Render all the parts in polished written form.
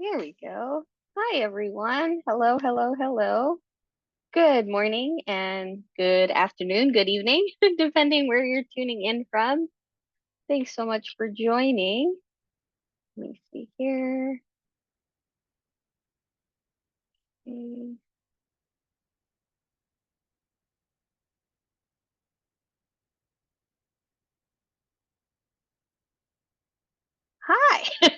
There we go. Hi, everyone. Hello, hello, hello. Good morning and good afternoon, good evening, depending where you're tuning in from. Thanks so much for joining. Let me see here. Okay. Hi.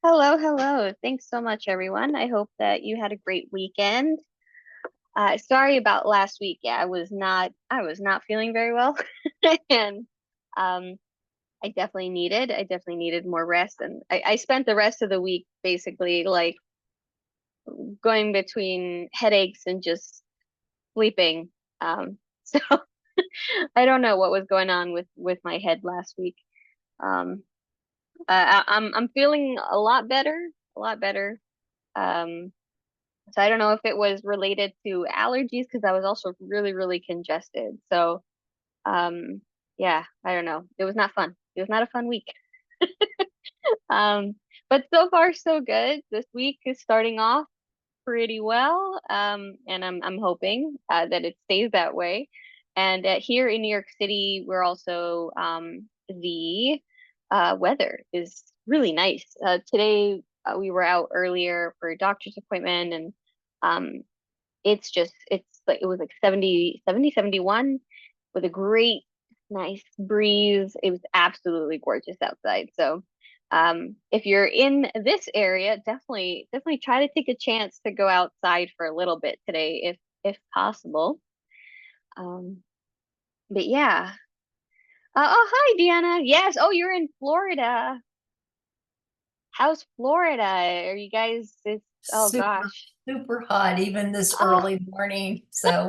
Hello, hello. Thanks so much, everyone. I hope that you had a great weekend. Sorry about last week. Yeah, I was not feeling very well. And um I definitely needed more rest, and I spent the rest of the week basically like going between headaches and just sleeping. So I don't know what was going on with my head last week. Um, I'm feeling a lot better, a lot better. Um, so I don't know if it was related to allergies because I was also really congested. So um, yeah, I don't know. It was not fun. It was not a fun week. Um, but so far so good. This week is starting off pretty well, and I'm hoping that it stays that way. And here in New York City, we're also the weather is really nice. Today we were out earlier for a doctor's appointment, and um, it's like it was like 71 with a great nice breeze. It was absolutely gorgeous outside. So if you're in this area, definitely try to take a chance to go outside for a little bit today if possible. Um but yeah. Oh, hi Deanna. Yes. Oh, you're in Florida. How's Florida? Are you guys it's oh Super, gosh. super hot, even this Oh, early morning. So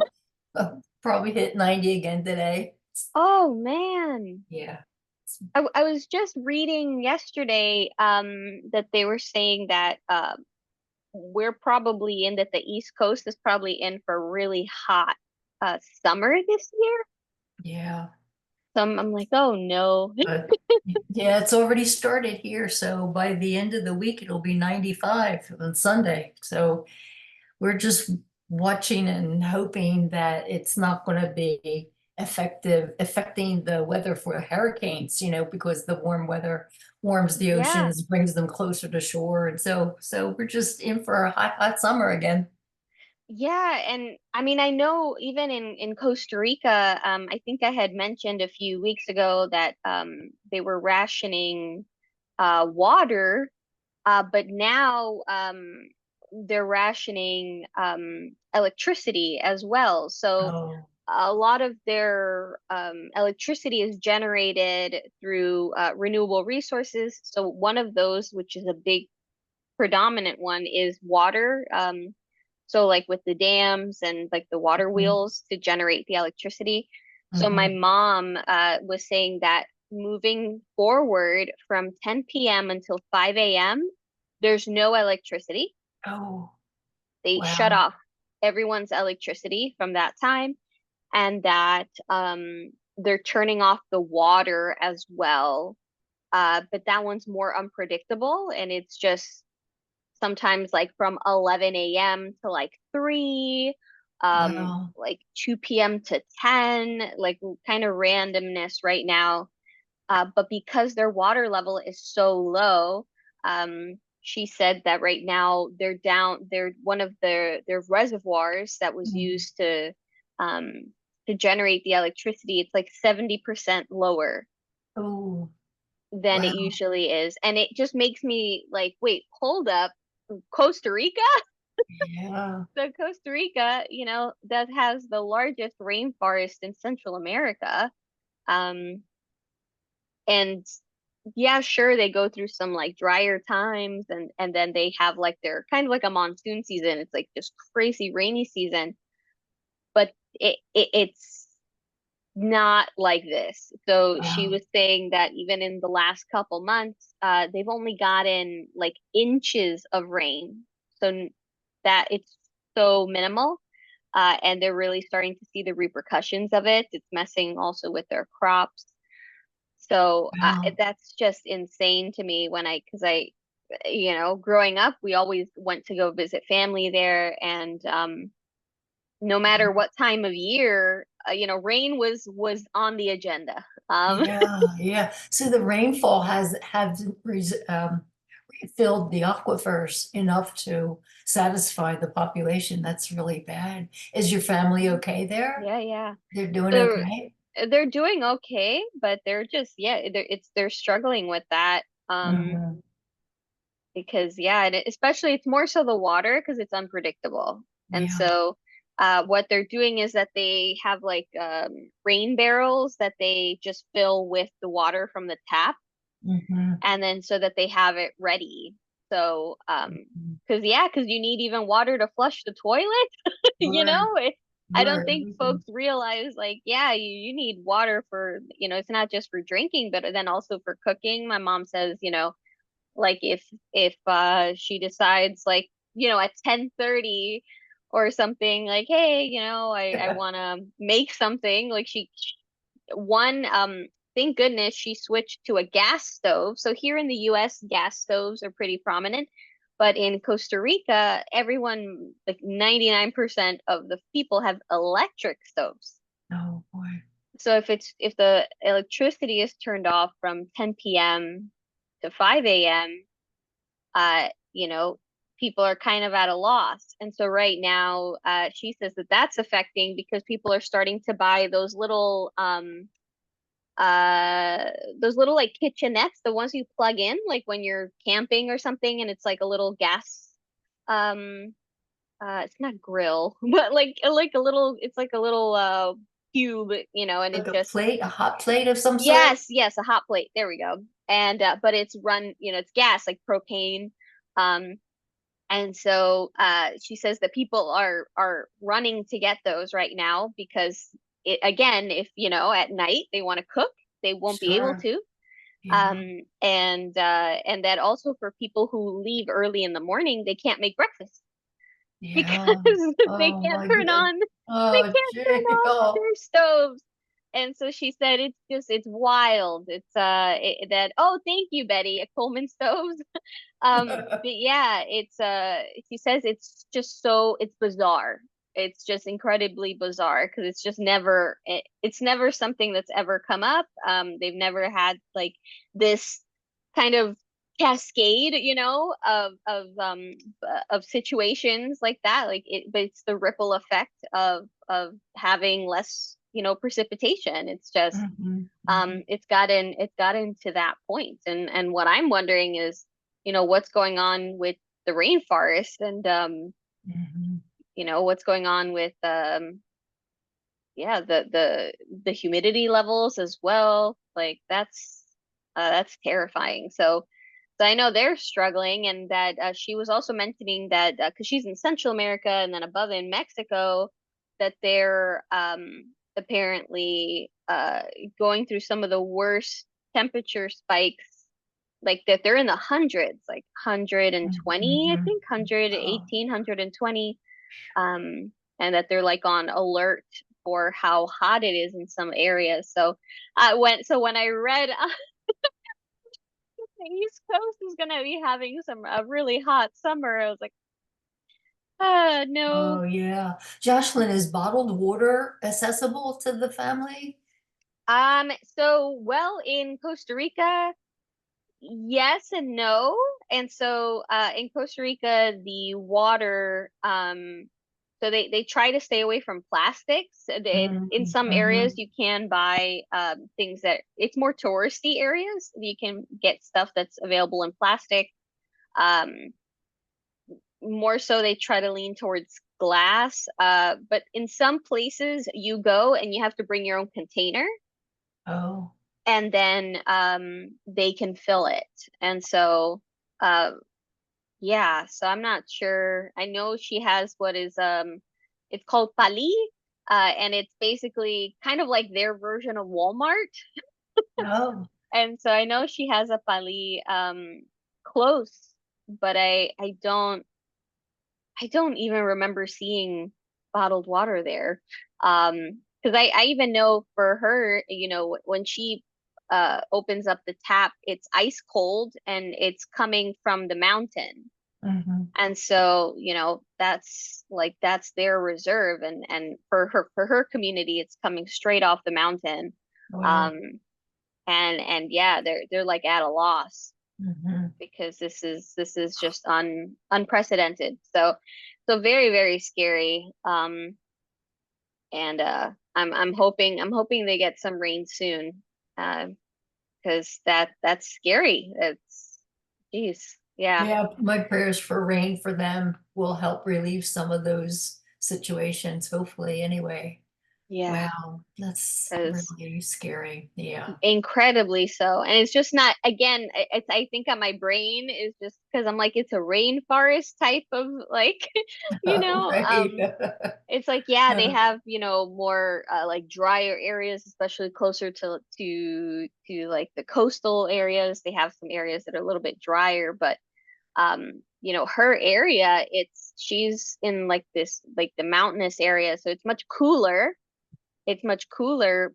probably hit 90 again today. oh man. Yeah. I was just reading yesterday that they were saying that we're probably in that the East Coast is probably in for a really hot summer this year. Yeah. So I'm like, oh no. But yeah, it's already started here. So by the end of the week, it'll be 95 on Sunday. So we're just watching and hoping that it's not going to be affecting the weather for hurricanes, because the warm weather warms the Yeah. oceans, brings them closer to shore. And so we're just in for a hot summer again. Yeah, and I mean I know even in Costa Rica, I think I had mentioned a few weeks ago that they were rationing water, but now they're rationing electricity as well. So Oh, a lot of their electricity is generated through renewable resources. So one of those, which is a big predominant one, is water. So like with the dams and like the water mhm, wheels to generate the electricity. So my mhm. mom was saying that moving forward from 10 p.m. until 5 a.m., there's no electricity. Oh, They shut wow. off everyone's electricity from that time, and that they're turning off the water as well. But that one's more unpredictable, and it's just sometimes like from 11 a.m. to like 3, Wow. like 2 p.m. to 10, like kind of randomness right now. But because their water level is so low, she said that right now they're one of their reservoirs that was Mhm. used um, to generate the electricity. It's like 70% lower Oh, than it wow. usually is. And it just makes me like, wait, hold up. Costa Rica? Yeah. So Costa Rica, that has the largest rainforest in Central America. Um, and yeah, sure, they go through some like drier times, and then they have like their kind of like a monsoon season. It's like this crazy rainy season, but it's not like this. So she Wow. was saying that even in the last couple months, they've only gotten like inches of rain. So that it's so minimal. And they're really starting to see the repercussions of it. It's messing also with their crops. So Wow. that's just insane to me because I growing up, we always went to go visit family there, and no matter what time of year, rain was on the agenda. Yeah, yeah. So the rainfall has refilled the aquifers enough to satisfy the population. That's really bad. Is your family okay there? Yeah, yeah. They're doing They're okay? they're doing okay, but they're just, yeah, they're struggling with that. Mhm. Because yeah, and especially it's more so the water because it's unpredictable. And Yeah. so what they're doing is that they have like rain barrels that they just fill with the water from the tap, Mhm. and then so that they have it ready. So Mhm. because you need even water to flush the toilet. Right, I don't right. think folks realize, like, yeah, you need water for, it's not just for drinking, but then also for cooking. My mom says, like if she decides, like, at 10:30 or something, like, hey, I want to make something, like one thank goodness she switched to a gas stove. So here in the US, gas stoves are pretty prominent, but in Costa Rica, everyone, like 99% of the people, have electric stoves. Oh boy. So if the electricity is turned off from 10 p.m. to 5 a.m., you know, people are kind of at a loss. And so right now, she says that that's affecting because people are starting to buy those little like kitchenettes, the ones you plug in, like when you're camping or something, and it's like a little gas, um, it's not grill, but like a little, it's like a little cube, and Like it a just, plate, a hot plate of some sort? yes, yes, a hot plate. There we go. And but it's run, it's gas, like propane. Um, And so she says that people are running to get those right now because again, if at night they want to cook, they won't be able Sure. to. Yeah. And that also for people who leave early in the morning, they can't make breakfast because Yeah. they Oh can't my turn good. on they Oh can't turn gee. off Oh. their stoves. And so she said it's wild. That, oh, thank you, Betty, at Coleman Stoves. But yeah, he says it's just it's bizarre. It's just incredibly bizarre because it's never something that's ever come up. They've never had like this kind of cascade, of situations like that. Like but it's the ripple effect of having less, precipitation. It's just Mhm, mhm, it's gotten to that point. And what I'm wondering is, what's going on with the rainforest, and mhm, what's going on with yeah, the humidity levels as well. Like that's terrifying. So I know they're struggling, and that she was also mentioning that because she's in Central America and then above in Mexico, that they're apparently going through some of the worst temperature spikes, like that they're in the hundreds, like mhm, 120, I mhm. think, 118, Oh, 120, and that they're like on alert for how hot it is in some areas. So when I read the East Coast is gonna be having some a really hot summer, I was like, no. oh yeah. Jocelyn, is bottled water accessible to the family? So well, in Costa Rica, yes and no. And so in Costa Rica, the water, so they try to stay away from plastics. In Mhm, some areas, mhm. you can buy things that it's more touristy areas. You can get stuff that's available in plastic. Um, More so, they try to lean towards glass. But in some places, you go and you have to bring your own container, Oh, and then they can fill it. And so uh, yeah, so I'm not sure. I know she has what is it's called Pali, and it's basically kind of like their version of Walmart. oh, And so I know she has a Pali close, but I don't even remember seeing bottled water there. Because I even know for her, when she opens up the tap, it's ice cold and it's coming from the mountain. Mhm. And so, that's their reserve, and for her community, it's coming straight off the mountain. Wow. Um, and yeah, they're like at a loss Mhm. because this is just unprecedented. So very, very scary. And I'm hoping they get some rain soon. Because that's scary. It's Geez. Yeah. Yeah, my prayers for rain for them will help relieve some of those situations, hopefully, anyway. Yeah. Wow, that's Because really scary. Yeah. incredibly so. And it's just not, again, I think on my brain is just because I'm like, it's a rainforest type of like, you know, Right. it's like, yeah, they Uh, have, more like drier areas, especially closer to like the coastal areas. They have some areas that are a little bit drier, but her area, she's in like this, like the mountainous area, so it's much cooler. It's much cooler.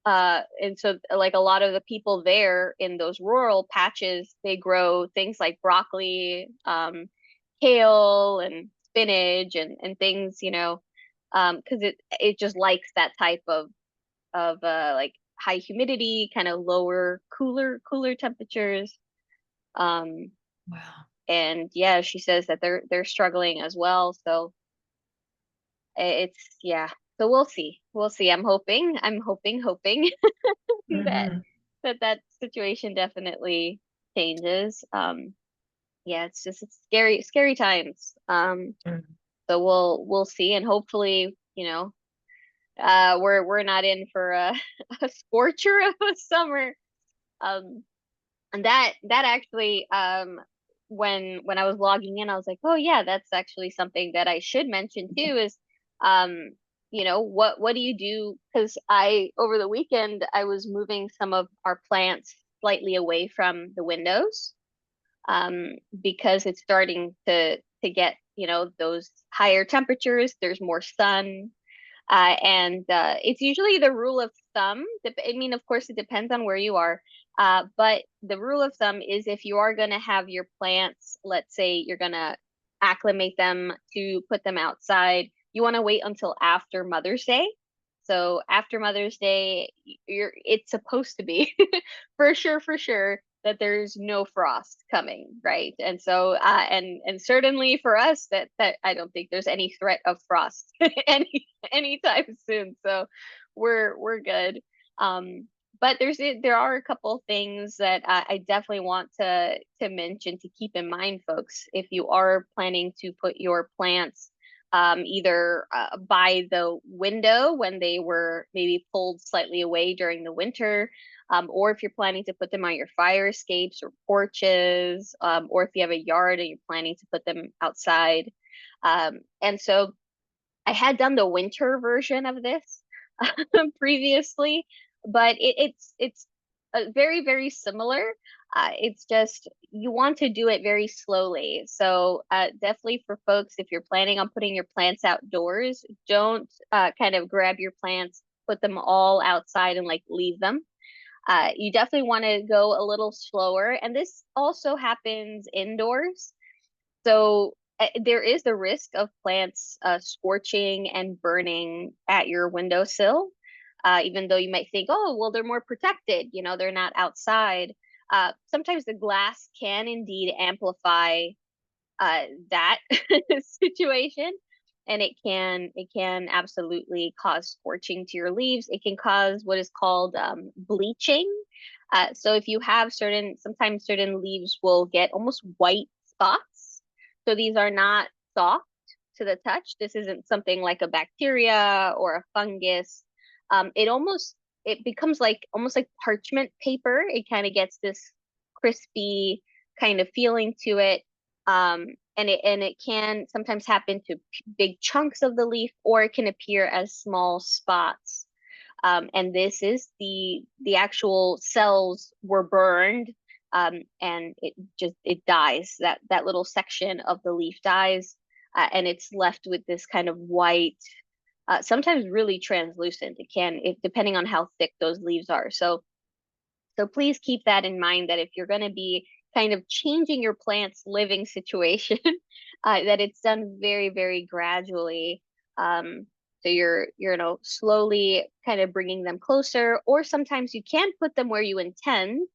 And so like a lot of the people there in those rural patches, they grow things like broccoli, kale and spinach and things, because it just likes that type of like high humidity, kind of lower, cooler temperatures. Um, wow. and yeah, she says that they're struggling as well. So it's yeah. So we'll see. I'm hoping that Hmm. that situation definitely changes. Yeah, it's scary times. So we'll see, and hopefully, we're not in for a a scorcher of a summer. Um, and that actually, when I was logging in, I was like, oh yeah, that's actually something that I should mention too. Is um, what do you do? Because I over the weekend I was moving some of our plants slightly away from the windows, because it's starting to get, those higher temperatures. There's more sun, and it's usually the rule of thumb. I mean, of course, it depends on where you are. But the rule of thumb is if you are going to have your plants, let's say you're going to acclimate them to put them outside, you want to wait until after Mother's Day. So after Mother's Day, it's supposed to be for sure that there's no frost coming, right? And so and certainly for us that I don't think there's any threat of frost anytime soon. So we're good. Um, but there are a couple things that I definitely want to mention to keep in mind, folks, if you are planning to put your plants either by the window when they were maybe pulled slightly away during the winter, or if you're planning to put them on your fire escapes or porches, or if you have a yard and you're planning to put them outside. And so I had done the winter version of this previously, but it's very, very similar. It's just you want to do it very slowly. So definitely for folks, if you're planning on putting your plants outdoors, don't kind of grab your plants, put them all outside and like leave them. You definitely want to go a little slower, and this also happens indoors. So there is the risk of plants scorching and burning at your windowsill, even though you might think, oh, well, they're more protected, they're not outside. Sometimes the glass can indeed amplify that situation, and it can absolutely cause scorching to your leaves. It can cause what is called bleaching. So if you have sometimes certain leaves will get almost white spots. So these are not soft to the touch. This isn't something like a bacteria or a fungus. It becomes like almost like parchment paper. It kind of gets this crispy kind of feeling to it. And it can sometimes happen to big chunks of the leaf, or it can appear as small spots. And this is the actual cells were burned, and it dies. That little section of the leaf dies, and it's left with this kind of white, sometimes really translucent. Depending on how thick those leaves are. So So please keep that in mind that if you're going to be kind of changing your plant's living situation, that it's done very, very gradually. So you're, slowly kind of bringing them closer, or sometimes you can put them where you intend,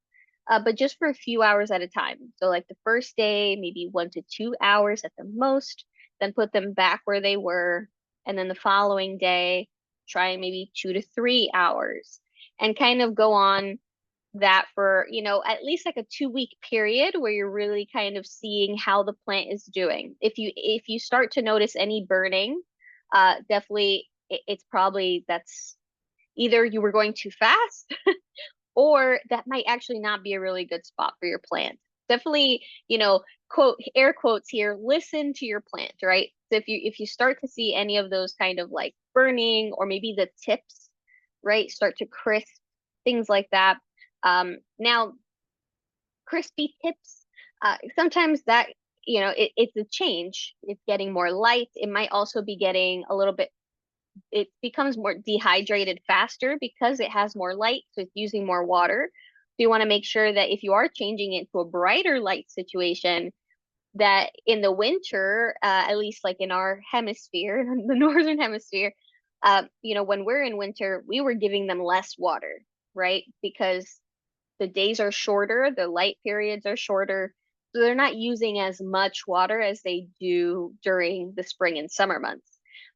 but just for a few hours at a time. So like the first day, maybe 1 to 2 hours at the most, then put them back where they were. And then the following day, try maybe 2 to 3 hours and kind of go on that for, at least like a 2 week period where you're really kind of seeing how the plant is doing. If you start to notice any burning, definitely it's probably that's either you were going too fast or that might actually not be a really good spot for your plant. Definitely, quote air quotes here, listen to your plant, right? So if you start to see any of those kind of like burning or maybe the tips, right, start to crisp, things like that. Now crispy tips, sometimes that, it's a change. It's getting more light. It might also be getting a little bit, it becomes more dehydrated faster because it has more light, so it's using more water. So you want to make sure that if you are changing it to a brighter light situation, that in the winter, at least like in our hemisphere, the northern hemisphere, when we're in winter, we were giving them less water, right? Because the days are shorter, the light periods are shorter, so they're not using as much water as they do during the spring and summer months.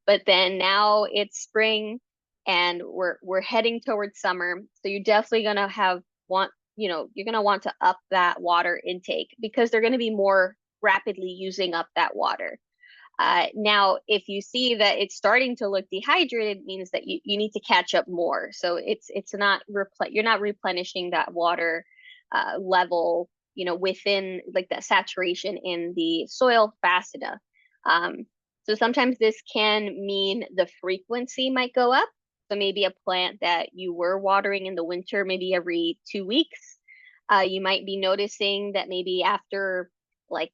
But then now it's spring and we're heading towards summer, so you're definitely gonna have want you're gonna want to up that water intake because they're gonna be more rapidly using up that water. Now, if you see that it's starting to look dehydrated, means that you need to catch up more. So it's not you're not replenishing that water level, within like that saturation in the soil fast enough. Um, so sometimes this can mean the frequency might go up. So maybe a plant that you were watering in the winter, maybe every 2 weeks, you might be noticing that maybe after like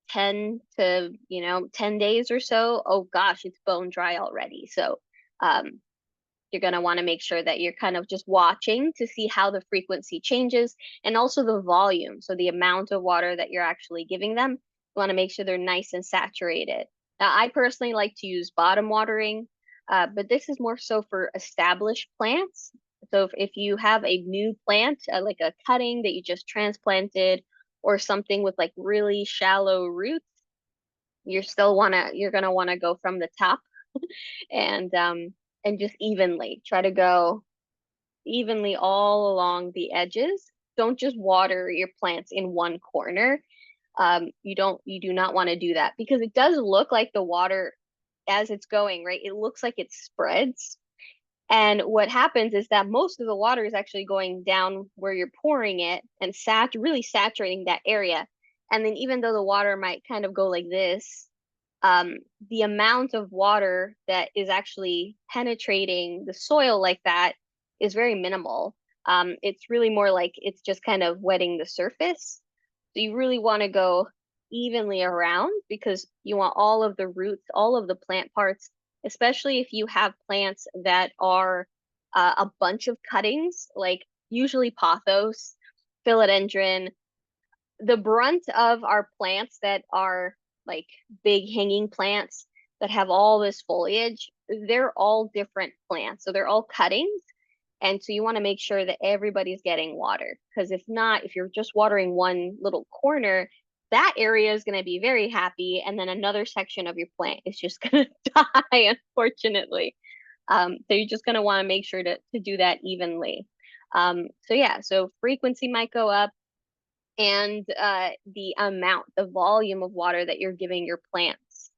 10 days or so, oh gosh, it's bone dry already. So um, you're going to want to make sure that you're kind of just watching to see how the frequency changes and also the volume. So the amount of water that you're actually giving them, you want to make sure they're nice and saturated. Now, I personally like to use bottom watering, but this is more so for established plants. So if you have a new plant, like a cutting that you just transplanted, or something with like really shallow roots, you're gonna want to go from the top and just evenly try to go evenly all along the edges. Don't just water your plants in one corner. You do not want to do that because it does look like the water as it's going, right? It looks like it spreads. And what happens is that most of the water is actually going down where you're pouring it and really saturating that area. And then even though the water might kind of go like this, um, the amount of water that is actually penetrating the soil like that is very minimal. It's really more like it's just kind of wetting the surface. So you really want to go evenly around because you want all of the roots, all of the plant parts, especially if you have plants that are a bunch of cuttings, like usually pothos, philodendron. The brunt of our plants that are like big hanging plants that have all this foliage, they're all different plants. So they're all cuttings. And so you want to make sure that everybody's getting water. Because if not, if you're just watering one little corner, that area is going to be very happy. And then another section of your plant is just going to die, unfortunately. So you're just going to want to make sure to do that evenly. So yeah, so frequency might go up and the volume of water that you're giving your plants.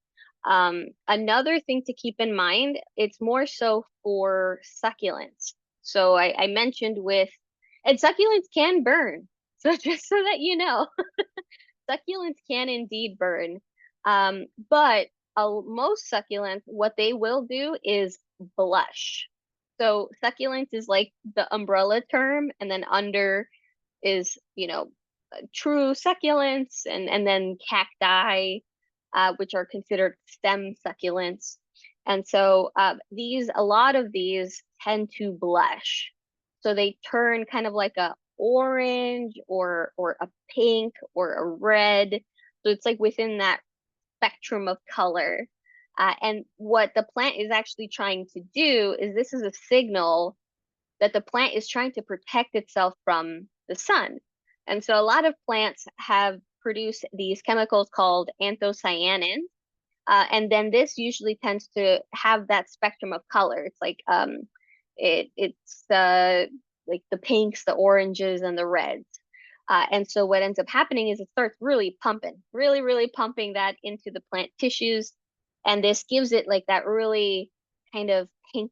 Another thing to keep in mind, it's more so for succulents. So I mentioned and succulents can burn. So just so that you know, succulents can indeed burn. But most succulents, what they will do is blush. So succulents is like the umbrella term, and then under is, true succulents and then cacti, which are considered stem succulents. And so a lot of these tend to blush. So they turn kind of like a orange or a pink or a red. So it's like within that spectrum of color. And what the plant is actually trying to do is this is a signal that the plant is trying to protect itself from the sun. And so a lot of plants have produced these chemicals called anthocyanins. And then this usually tends to have that spectrum of color. It's like it's like the pinks, the oranges, and the reds. And so what ends up happening is it starts really pumping, really, really pumping that into the plant tissues. And this gives it like that really kind of pink,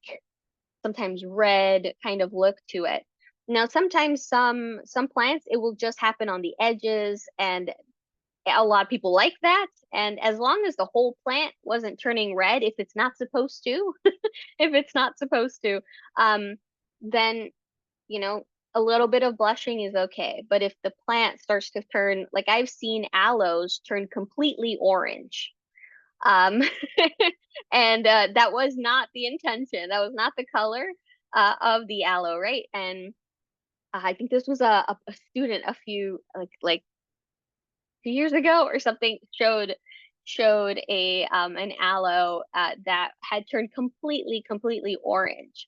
sometimes red kind of look to it. Now, sometimes some plants, it will just happen on the edges, and a lot of people like that. And as long as the whole plant wasn't turning red, if it's not supposed to, if it's not supposed to, um, then you know, a little bit of blushing is okay. But if the plant starts to turn, like I've seen aloes turn completely orange. Um, and that was not the intention. That was not the color of the aloe, right? And I think this was a student a few like 2 years ago or something showed a an aloe that had turned completely orange.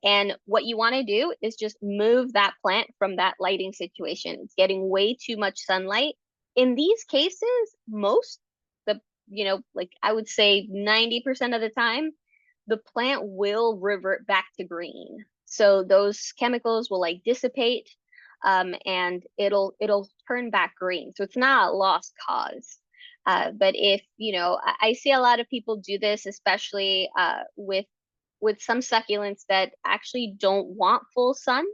And what you want to do is just move that plant from that lighting situation. It's getting way too much sunlight. In these cases, most the like I would say 90% of the time, the plant will revert back to green. So those chemicals will like dissipate, and it'll turn back green. So it's not a lost cause. But if I see a lot of people do this, especially with some succulents that actually don't want full sun.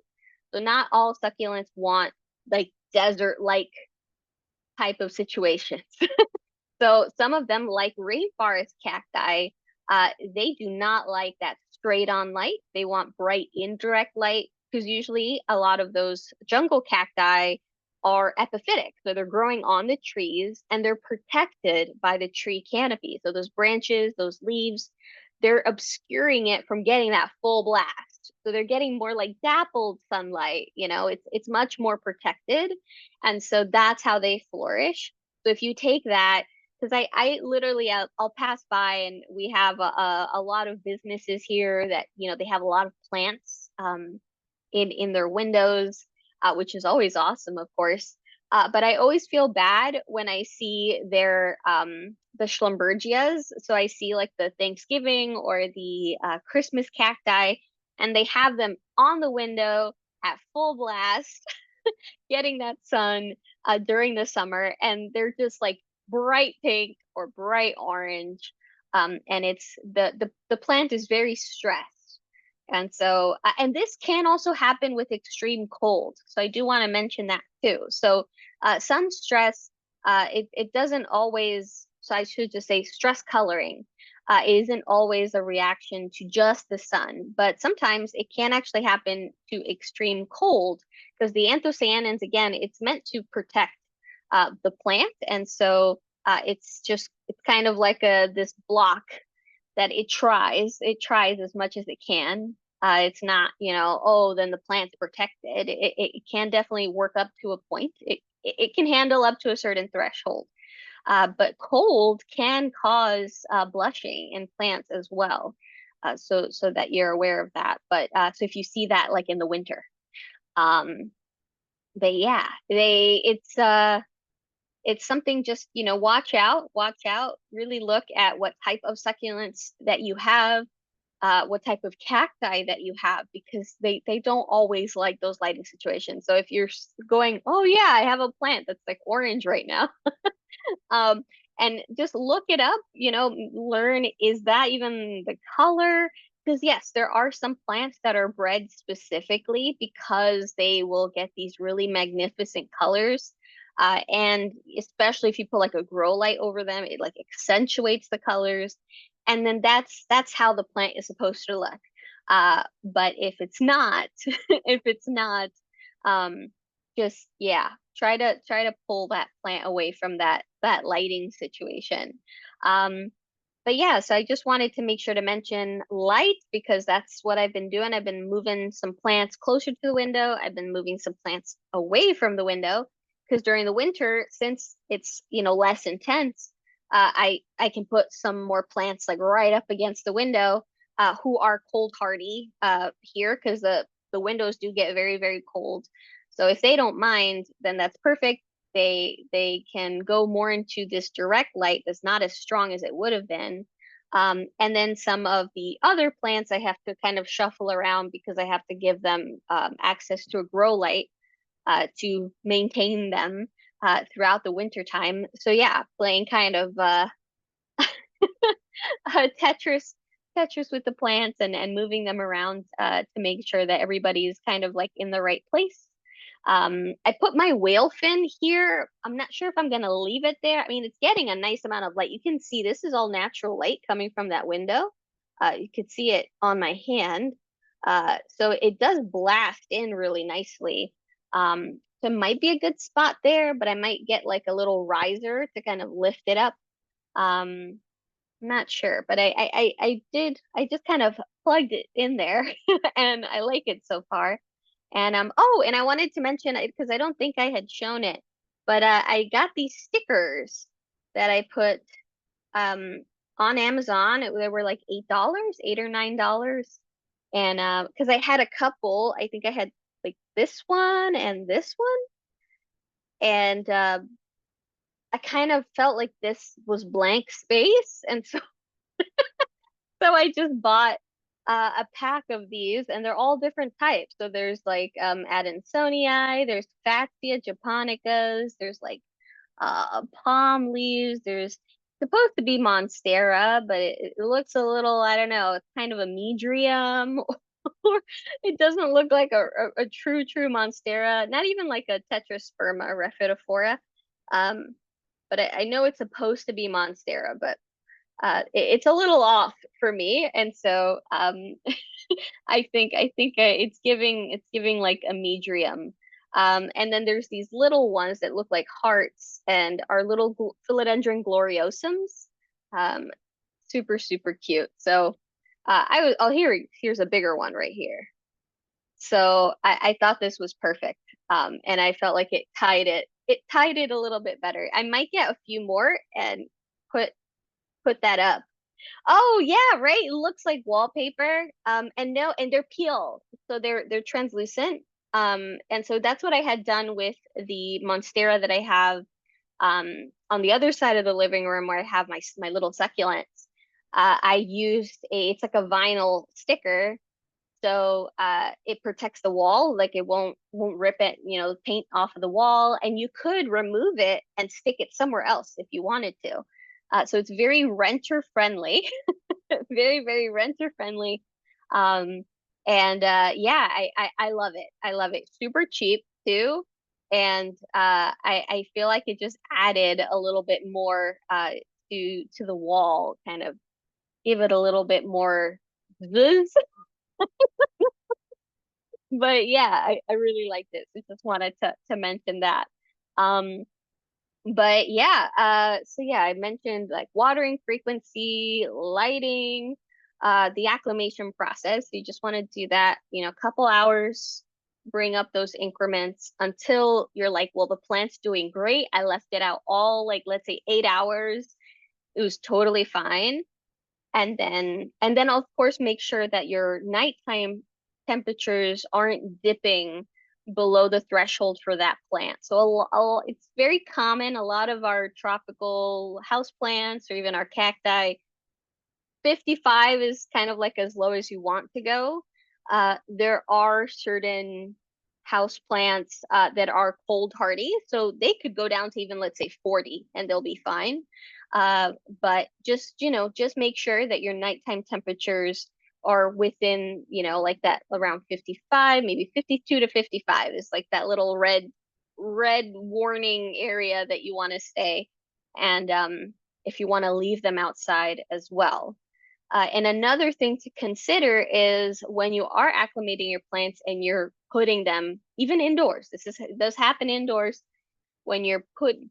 So not all succulents want like desert-like type of situations. So some of them, like rainforest cacti, they do not like that straight on light. They want bright indirect light because usually a lot of those jungle cacti are epiphytic. So they're growing on the trees and they're protected by the tree canopy. So those branches, those leaves, they're obscuring it from getting that full blast. So they're getting more like dappled sunlight, it's much more protected. And so that's how they flourish. So if you take that, because I literally I'll pass by and we have a lot of businesses here that they have a lot of plants in their windows, which is always awesome, of course. But I always feel bad when I see their the Schlumbergias. So I see like the Thanksgiving or the Christmas cacti, and they have them on the window at full blast, getting that sun during the summer, and they're just like bright pink or bright orange. And it's the plant is very stressed. And so, and this can also happen with extreme cold. So I do want to mention that too. So, sun stress, it doesn't always, so I should just say stress coloring isn't always a reaction to just the sun, but sometimes it can actually happen to extreme cold because the anthocyanins, again, it's meant to protect the plant. And so it's kind of like this block that it tries as much as it can. It's not, oh, then the plant's protected. It can definitely work up to a point. It can handle up to a certain threshold. But cold can cause blushing in plants as well. So that you're aware of that. But so if you see that like in the winter, um, yeah, it's something just, watch out, really look at what type of succulents that you have, what type of cacti that you have, because they don't always like those lighting situations. So if you're going, oh yeah, I have a plant that's like orange right now, um, and just look it up, learn, is that even the color? Because yes, there are some plants that are bred specifically because they will get these really magnificent colors. And especially if you put like a grow light over them, it like accentuates the colors. And then that's how the plant is supposed to look. But if it's not, if it's not, um, just yeah, try to pull that plant away from that lighting situation. Um, But yeah, so I just wanted to make sure to mention light because that's what I've been doing. I've been moving some plants closer to the window. I've been moving some plants away from the window because during the winter, since it's, less intense, I can put some more plants like right up against the window, who are cold hardy here because the windows do get very, very cold. So if they don't mind, then that's perfect. They can go more into this direct light that's not as strong as it would have been. And then some of the other plants I have to kind of shuffle around because I have to give them access to a grow light to maintain them throughout the winter time. So yeah, playing kind of Tetris with the plants and moving them around to make sure that everybody's kind of like in the right place. I put my whale fin here. I'm not sure if I'm gonna leave it there. I mean, it's getting a nice amount of light. You can see this is all natural light coming from that window. You can see it on my hand. So it does blast in really nicely. So it might be a good spot there, but I might get like a little riser to kind of lift it up. Um, I'm not sure, but I just kind of plugged it in there and I like it so far. And oh, and I wanted to mention it because I don't think I had shown it, but I got these stickers that I put um on Amazon. They were like $8, $8 or $9. And because I had a couple, I think I had like this one and this one, and I kind of felt like this was blank space, and so I just bought a pack of these, and they're all different types. So there's like Adansonii, there's Fatsia japonicas, there's like palm leaves. There's supposed to be Monstera, but it looks a little, I don't know, it's kind of a medrium, or it doesn't look like a true Monstera. Not even like a Tetrasperma rhaphidophora. Um, but I know it's supposed to be Monstera, but it's a little off for me, and so I think it's giving like a medium. And then there's these little ones that look like hearts and are little philodendron gloriosums. Um, super cute. So here's a bigger one right here. So I thought this was perfect. And I felt like it tied it a little bit better. I might get a few more and put put that up. Oh yeah, right. It looks like wallpaper. And no, and they're peeled, so they're translucent. And so that's what I had done with the Monstera that I have on the other side of the living room where I have my little succulents. I used it's like a vinyl sticker, so it protects the wall, like it won't rip it, paint off of the wall, and you could remove it and stick it somewhere else if you wanted to. So it's very renter friendly, very renter friendly. Um, and yeah, I love it. I love it. Super cheap too. And I feel like it just added a little bit more to the wall, kind of give it a little bit more zhuzh. But yeah, I really liked it. So just wanted to mention that. Um, but yeah, so yeah, I mentioned like watering frequency, lighting, the acclimation process. You just want to do that, a couple hours, bring up those increments until you're like, well, the plant's doing great. I left it out all like, let's say 8 hours. It was totally fine. And then of course make sure that your nighttime temperatures aren't dipping below the threshold for that plant. So it's very common. A lot of our tropical house plants or even our cacti, 55 is kind of like as low as you want to go. There are certain house plants that are cold hardy, so they could go down to even, let's say, 40 and they'll be fine. But just make sure that your nighttime temperatures are within, like that around 55, maybe 52 to 55 is like that little red warning area that you want to stay. And if you want to leave them outside as well. And another thing to consider is when you are acclimating your plants and you're putting them even indoors. Does happen indoors when you're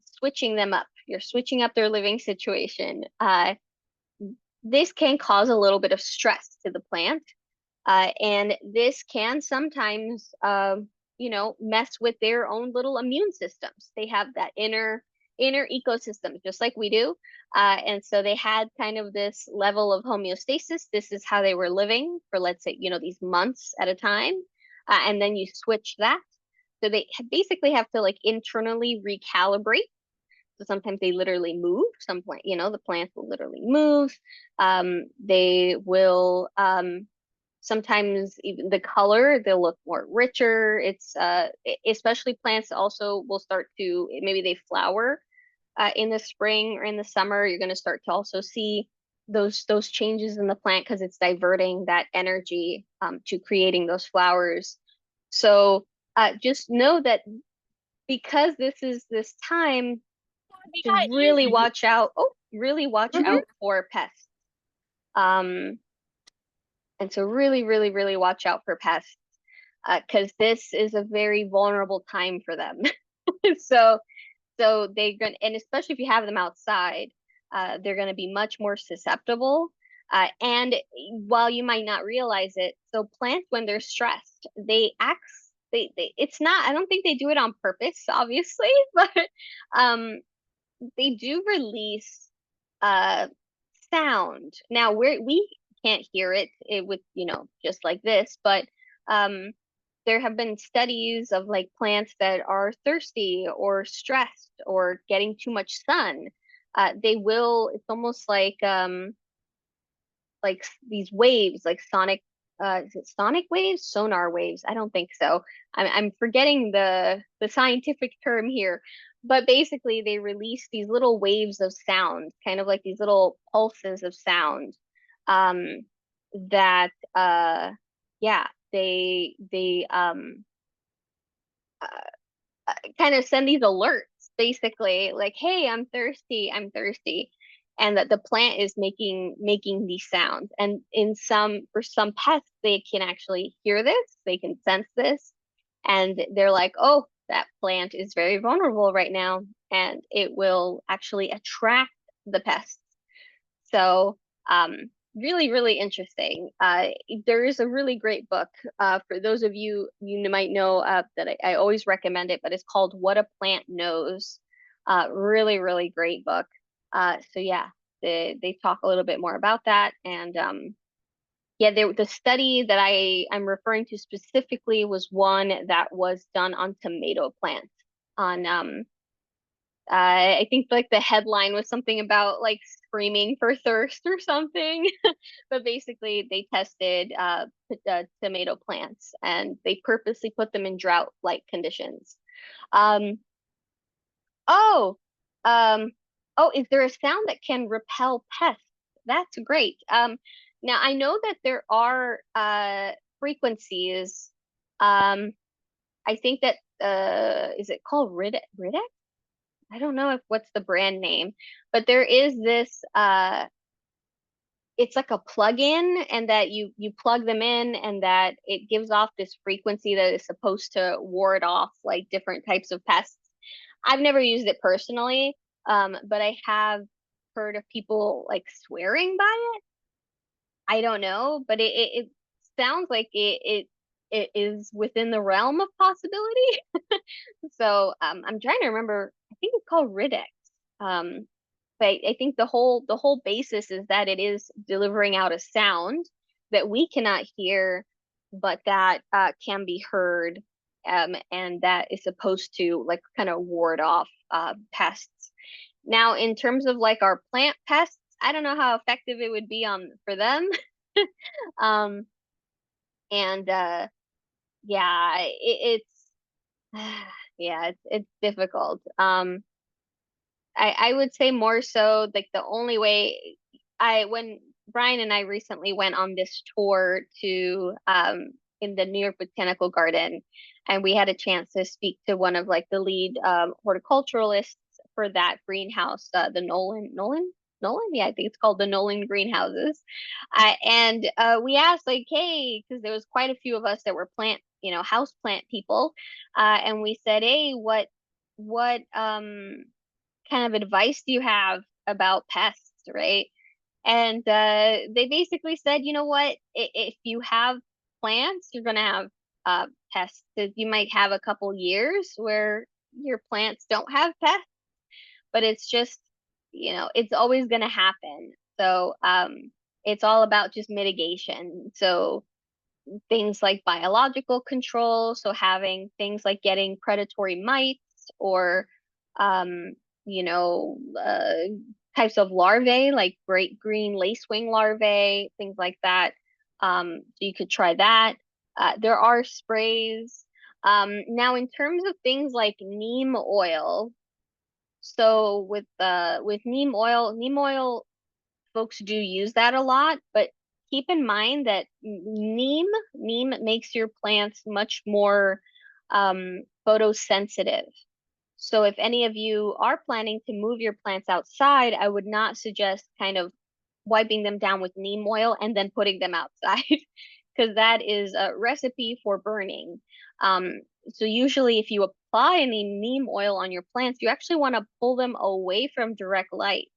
switching them up. You're switching up their living situation. this can cause a little bit of stress to the plant. And this can sometimes, mess with their own little immune systems. They have that inner ecosystem, just like we do. And so they had kind of this level of homeostasis. This is how they were living for, let's say, these months at a time. And then you switch that. So they basically have to like internally recalibrate. So sometimes they literally move. Some plant, the plants will literally move. They will sometimes even the color, they'll look more richer. It's especially plants also will start to, maybe they flower in the spring or in the summer. You're going to start to also see those changes in the plant because it's diverting that energy to creating those flowers. So just know that because this is this time to really watch out. Oh, really watch Mhm. out for pests. Um, and so really, really, really watch out for pests because this is a very vulnerable time for them. So, so they're going, and especially if you have them outside, they're going to be much more susceptible. And while you might not realize it, so plants when they're stressed, they act. It's not. I don't think they do it on purpose, obviously, but um, they do release uh sound. Now we can't hear it with, just like this, but um there have been studies of like plants that are thirsty or stressed or getting too much sun. They will, it's almost like these waves, like sonic, is it sonic waves? Sonar waves? I don't think so. I'm forgetting the scientific term here, but basically they release these little waves of sound, kind of like these little pulses of sound, um, that yeah, they kind of send these alerts basically like, hey, I'm thirsty, and that the plant is making these sounds. And in some, for some pests, they can actually hear this, they can sense this, and they're like, oh, that plant is very vulnerable right now, and it will actually attract the pests. So, really, really interesting. There is a really great book for those of you, you might know, that I always recommend it, but it's called What a Plant Knows. Really, really great book. So yeah, they talk a little bit more about that. And yeah, the study that I'm referring to specifically was one that was done on tomato plants. On I think like the headline was something about like screaming for thirst or something. But basically, they tested tomato plants and they purposely put them in drought-like conditions. Um, oh, um, oh, is there a sound that can repel pests? That's great. Now I know that there are frequencies. Um, I think that is it called Rid? I don't know if what's the brand name, but there is this it's like a plug-in, and that you plug them in and that it gives off this frequency that is supposed to ward off like different types of pests. I've never used it personally, but I have heard of people like swearing by it. I don't know, but it sounds like it is within the realm of possibility. So I'm trying to remember. I think it's called Ridex. Um, but I think the whole basis is that it is delivering out a sound that we cannot hear, but that can be heard, and that is supposed to like kind of ward off pests. Now, in terms of like our plant pests, I don't know how effective it would be on for them. Um, and yeah, it's yeah, it's difficult. I would say more so like the only way when Brian and I recently went on this tour to in the New York Botanical Garden, and we had a chance to speak to one of like the lead horticulturalists for that greenhouse, the Nolan, yeah, I think it's called the Nolan greenhouses. And we asked like, hey, because there was quite a few of us that were house plant people, and we said, hey, what kind of advice do you have about pests, right? And they basically said, you know what, if you have plants, you're gonna have pests. So you might have a couple years where your plants don't have pests, but it's just, it's always gonna happen. So it's all about just mitigation. So things like biological control, so having things like getting predatory mites or um, you know, types of larvae like great green lacewing larvae, things like that. So you could try that. There are sprays. Now in terms of things like neem oil, so with neem oil folks do use that a lot, but keep in mind that neem makes your plants much more photosensitive. So if any of you are planning to move your plants outside, I would not suggest kind of wiping them down with neem oil and then putting them outside because that is a recipe for burning. So usually if you apply any neem oil on your plants, you actually want to pull them away from direct light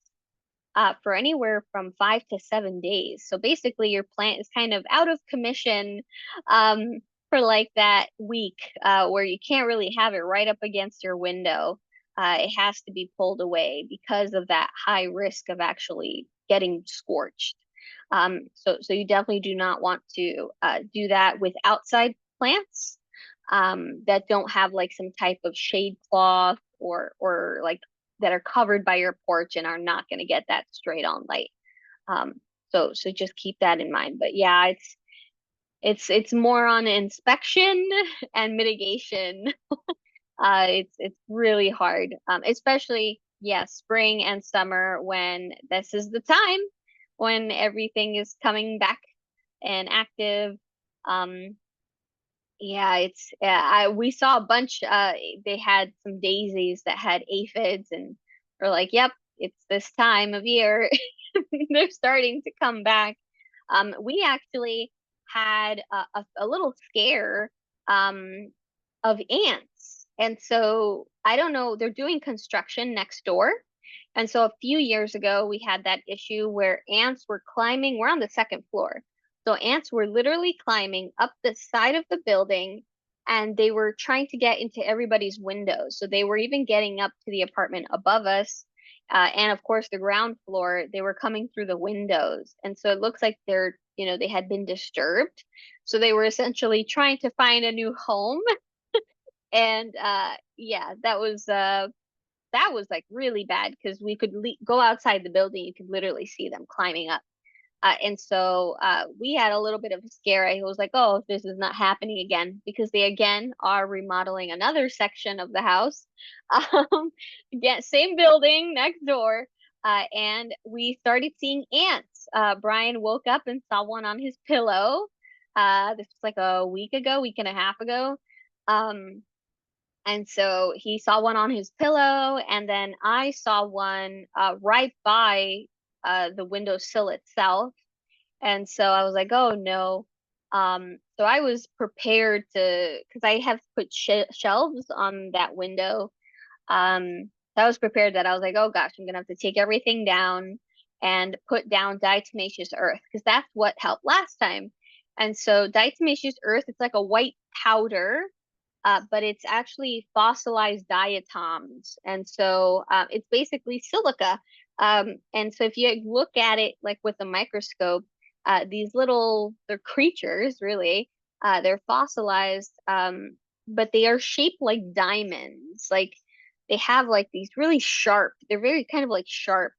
for anywhere from 5 to 7 days. So basically, your plant is kind of out of commission for like that week where you can't really have it right up against your window. It has to be pulled away because of that high risk of actually getting scorched. So you definitely do not want to do that with outside plants that don't have like some type of shade cloth or like that are covered by your porch and are not going to get that straight on light. Um, so just keep that in mind. But yeah, it's more on inspection and mitigation. It's really hard, especially yeah, spring and summer when this is the time when everything is coming back and active. Um, yeah, we saw a bunch they had some daisies that had aphids and we're like, "Yep, it's this time of year." They're starting to come back. We actually had a little scare um of ants. And so I don't know, they're doing construction next door. And so a few years ago, we had that issue where ants were climbing. We're on the second floor. So ants were literally climbing up the side of the building and they were trying to get into everybody's windows. So they were even getting up to the apartment above us. And of course, the ground floor, they were coming through the windows. And so it looks like they had been disturbed. So they were essentially trying to find a new home. And yeah, that was like really bad because we could go outside the building, you could literally see them climbing up. And so we had a little bit of a scare. I was like, oh, this is not happening again because they again are remodeling another section of the house. Um, Again, same building next door. And we started seeing ants. Brian woke up and saw one on his pillow. This was like a week ago, week and a half ago. Um, and so he saw one on his pillow, and then I saw one right by the windowsill itself. And so I was like, oh no. So I was prepared to, because I have put shelves on that window. So I was prepared that I was like, oh gosh, I'm gonna have to take everything down and put down diatomaceous earth because that's what helped last time. And so diatomaceous earth, it's like a white powder but it's actually fossilized diatoms. And so it's basically silica. And so if you look at it like with a microscope, they're creatures really, they're fossilized, but they are shaped like diamonds. Like they have like these really sharp, they're very kind of like sharp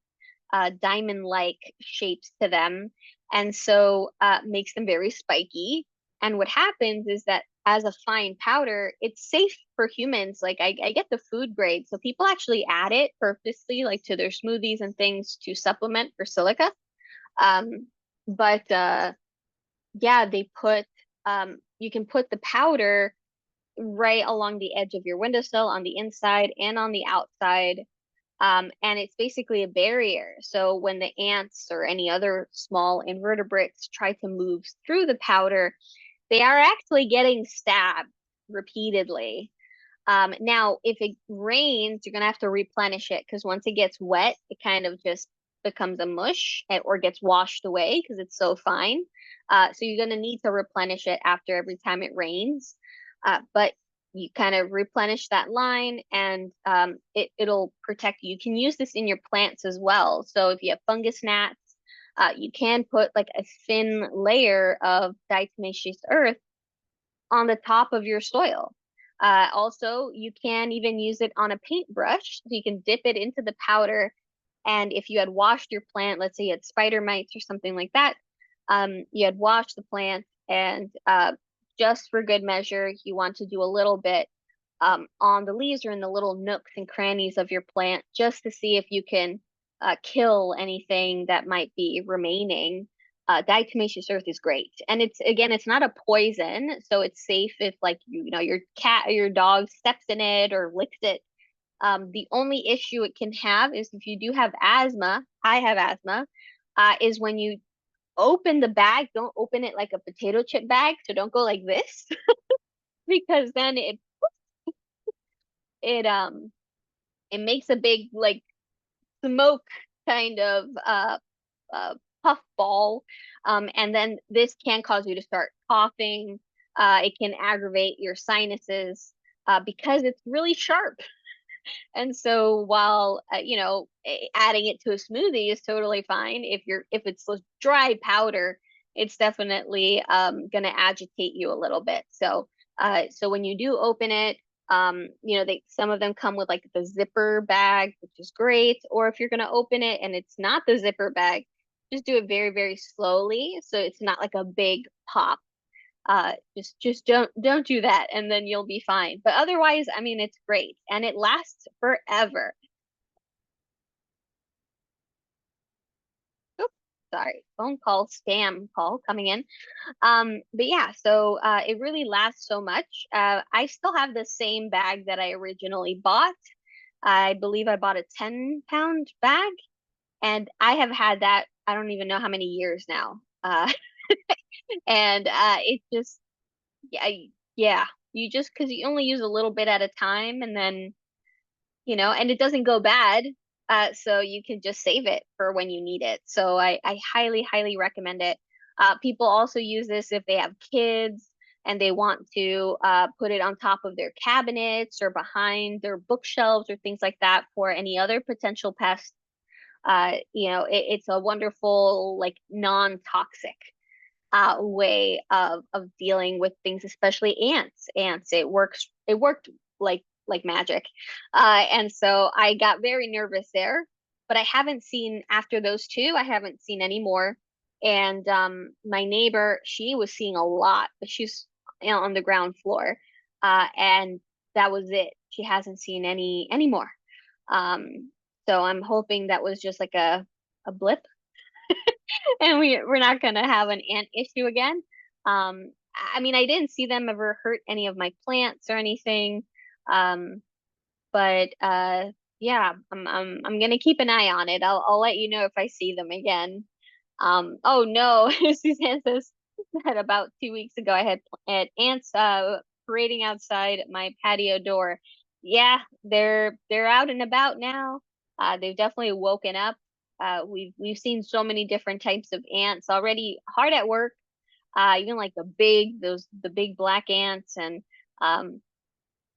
diamond-like shapes to them, and so makes them very spiky. And what happens is that as a fine powder, it's safe for humans. Like I get the food grade, so people actually add it purposely, like to their smoothies and things to supplement for silica. Um, but yeah, you can put the powder right along the edge of your windowsill on the inside and on the outside and it's basically a barrier. So when the ants or any other small invertebrates try to move through the powder, they are actually getting stabbed repeatedly. Now, if it rains, you're gonna have to replenish it because once it gets wet, it kind of just becomes a mush or gets washed away because it's so fine. So you're going to need to replenish it after every time it rains. But you kind of replenish that line and it'll protect you. You can use this in your plants as well. So if you have fungus gnats, you can put like a thin layer of diatomaceous earth on the top of your soil. Also, you can even use it on a paintbrush. So you can dip it into the powder. And if you had washed your plant, let's say you had spider mites or something like that, you had washed the plant and just for good measure, you want to do a little bit on the leaves or in the little nooks and crannies of your plant just to see if you can kill anything that might be remaining. Diatomaceous earth is great, and it's again, it's not a poison, so it's safe if like you know your cat or your dog steps in it or licks it. The only issue it can have is if you do have asthma. I have asthma. Is when you open the bag, don't open it like a potato chip bag, so don't go like this because then it it makes a big like smoke kind of uh puff ball, and then this can cause you to start coughing. It can aggravate your sinuses because it's really sharp. And so while adding it to a smoothie is totally fine, if it's a dry powder, it's definitely going to agitate you a little bit. So when you do open it, they some of them come with like the zipper bag, which is great. Or if you're going to open it and it's not the zipper bag, just do it very, very slowly so it's not like a big pop. Just don't do that, and then you'll be fine. But otherwise, I mean, it's great and it lasts forever. Oops, sorry, phone call, spam call coming in. But yeah, so it really lasts so much. I still have the same bag that I originally bought. I believe I bought a 10-pound bag, and I have had that I don't even know how many years now. And it just yeah, yeah, you just because you only use a little bit at a time, and then and it doesn't go bad. So you can just save it for when you need it. So I highly, highly recommend it. People also use this if they have kids and they want to put it on top of their cabinets or behind their bookshelves or things like that for any other potential pests. It's a wonderful, like non-toxic way of dealing with things, especially ants. Ants, it worked like magic. And so I got very nervous there, but I haven't seen after those two, I haven't seen any more. And my neighbor, she was seeing a lot, but she's on the ground floor. And that was it. She hasn't seen any more. So I'm hoping that was just like a blip and we're not gonna have an ant issue again. I mean, I didn't see them ever hurt any of my plants or anything. Um, but yeah, I'm gonna keep an eye on it. I'll let you know if I see them again. Oh no, Suzanne says that about 2 weeks ago I had ants parading outside my patio door. Yeah, they're out and about now. They've definitely woken up. We've seen so many different types of ants already hard at work. Even like the big black ants and um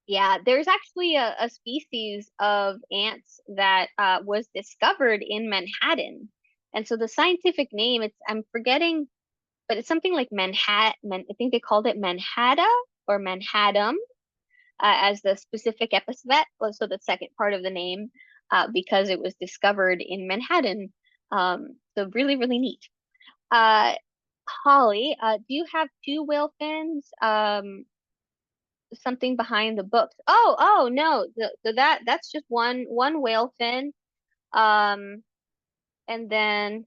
yeah, there's actually a species of ants that was discovered in Manhattan. And so the scientific name, I'm forgetting, but it's something like Manhattan. I think they called it Manhatta or Manhattan as the specific epithet. So the second part of the name, because it was discovered in Manhattan. So really, really neat. Uh, Holly, do you have two whale fins? Something behind the books. Oh no, that's just one whale fin. Um, and then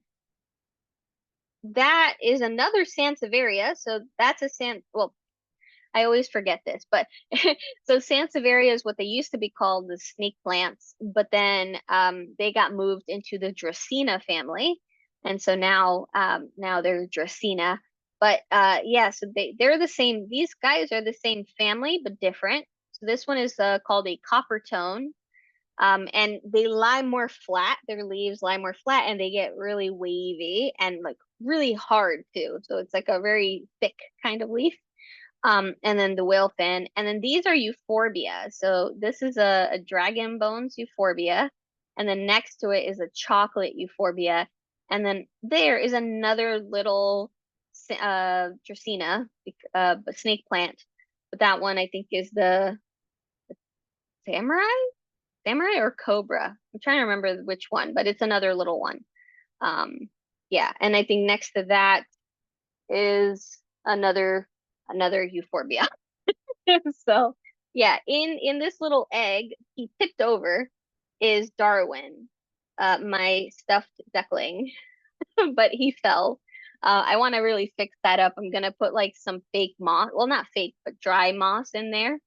that is another Sansevieria. So that's a san. Well, I always forget this, but so Sansevieria is what they used to be called the snake plants, but then they got moved into the Dracaena family, and so now they're Dracaena. But yeah, so they're the same. These guys are the same family but different. So this one is called a copper tone, And they lie more flat. Their leaves lie more flat, and they get really wavy and like really hard too. So it's like a very thick kind of leaf. And then the whale fin, and then these are euphorbia. So this is a dragon bones euphorbia, and then next to it is a chocolate euphorbia, and then there is another little Dracaena, snake plant. But that one I think is the samurai, samurai or cobra. I'm trying to remember which one, but it's another little one. Um, yeah, and I think next to that is another euphorbia. So yeah, in this little egg, he tipped over is Darwin, my stuffed duckling, but he fell. I want to really fix that up. I'm gonna put like some fake moss, well, not fake, but dry moss in there,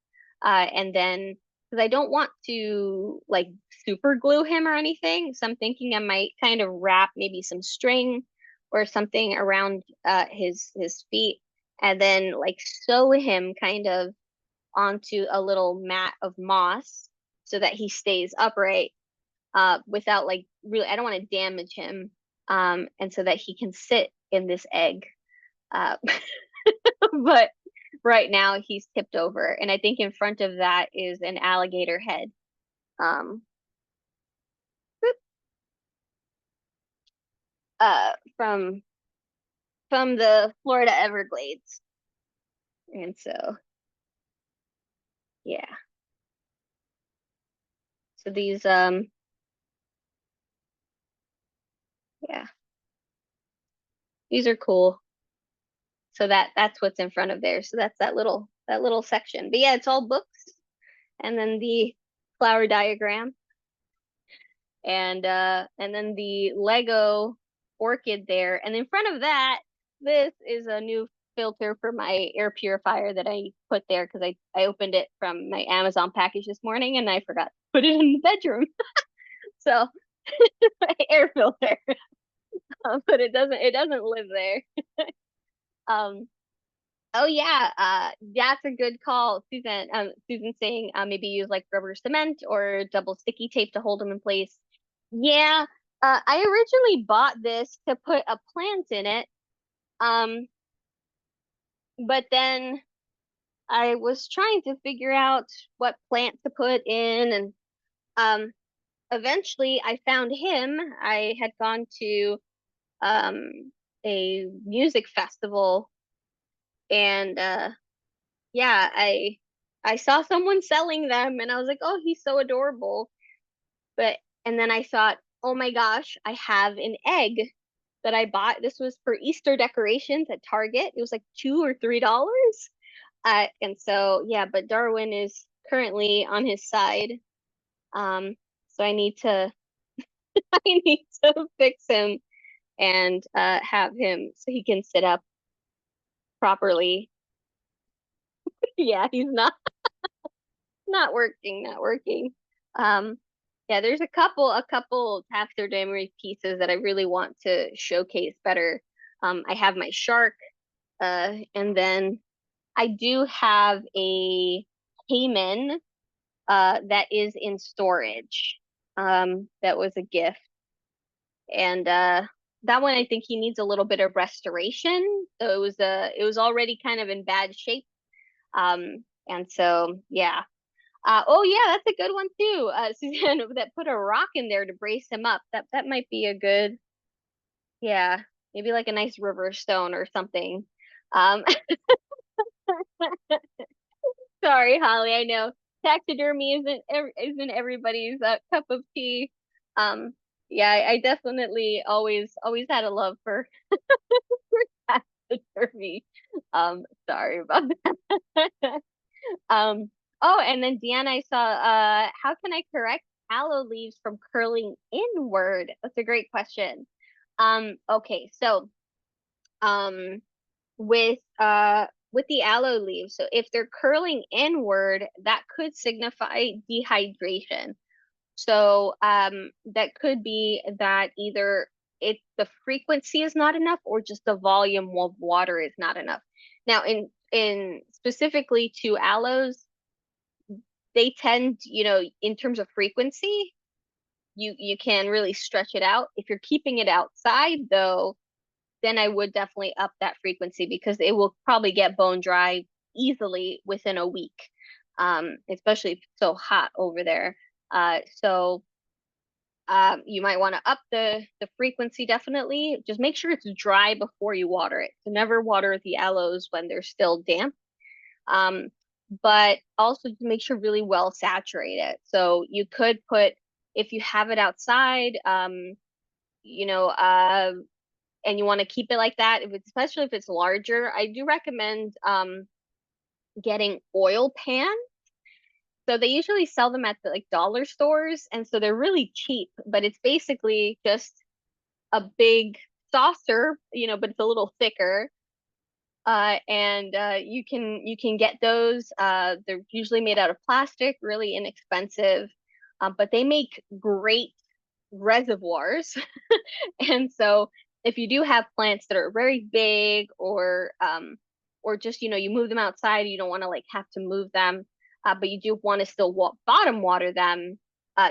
and then because I don't want to like super glue him or anything, so I'm thinking I might kind of wrap maybe some string or something around his feet, and then like sew him kind of onto a little mat of moss so that he stays upright without like really, I don't want to damage him, and so that he can sit in this egg. Uh, but right now he's tipped over, and I think in front of that is an alligator head, um, from the Florida Everglades, and so yeah, so these yeah, these are cool. So that's what's in front of there. So that's that little section. But yeah, it's all books, and then the flower diagram, and then the Lego orchid there. And in front of that, this is a new filter for my air purifier that I put there because I opened it from my Amazon package this morning and I forgot to put it in the bedroom. So air filter. But it doesn't live there. Um Oh yeah, that's a good call, Susan. Susan saying maybe use like rubber cement or double sticky tape to hold them in place. Yeah, I originally bought this to put a plant in it, um, but then I was trying to figure out what plant to put in, and um, eventually I found him. I had gone to a music festival, and yeah, I saw someone selling them and I was like, "Oh, he's so adorable." But and then I thought, "Oh my gosh, I have an egg that I bought. This was for Easter decorations at Target. It was like $2 or $3." And so yeah, but Darwin is currently on his side. So I need to I need to fix him and have him so he can sit up properly. Yeah, he's not working, not working. Um, yeah, there's a couple taxidermy pieces that I really want to showcase better. I have my shark, and then I do have a caiman, that is in storage. That was a gift, and that one I think he needs a little bit of restoration. So it was already kind of in bad shape. And so yeah, oh yeah, that's a good one too. Suzanne, that put a rock in there to brace him up. That might be a good, yeah, maybe like a nice river stone or something. Um, sorry, Holly. I know taxidermy isn't everybody's cup of tea. Um, yeah, I definitely always had a love for taxidermy. Sorry about that. Um, oh, and then Deanna, I saw, how can I correct aloe leaves from curling inward? That's a great question. Okay, so, um, with the aloe leaves, so if they're curling inward, that could signify dehydration. So, that could be that either the frequency is not enough or just the volume of water is not enough. Now, in specifically to aloes, they tend, in terms of frequency, you can really stretch it out. If you're keeping it outside though, then I would definitely up that frequency because it will probably get bone dry easily within a week, especially if it's so hot over there. So you might want to up the frequency definitely. Just make sure it's dry before you water it. So never water the aloes when they're still damp. Um, but also to make sure really well saturated. So you could put, if you have it outside, you know, uh, and you want to keep it like that, if it's, especially if it's larger, I do recommend getting oil pan. So they usually sell them at the like dollar stores, and so they're really cheap, but it's basically just a big saucer, but it's a little thicker. And you can get those. They're usually made out of plastic, really inexpensive, but they make great reservoirs. And so if you do have plants that are very big or just you move them outside, you don't want to like have to move them, but you do want to still bottom water them,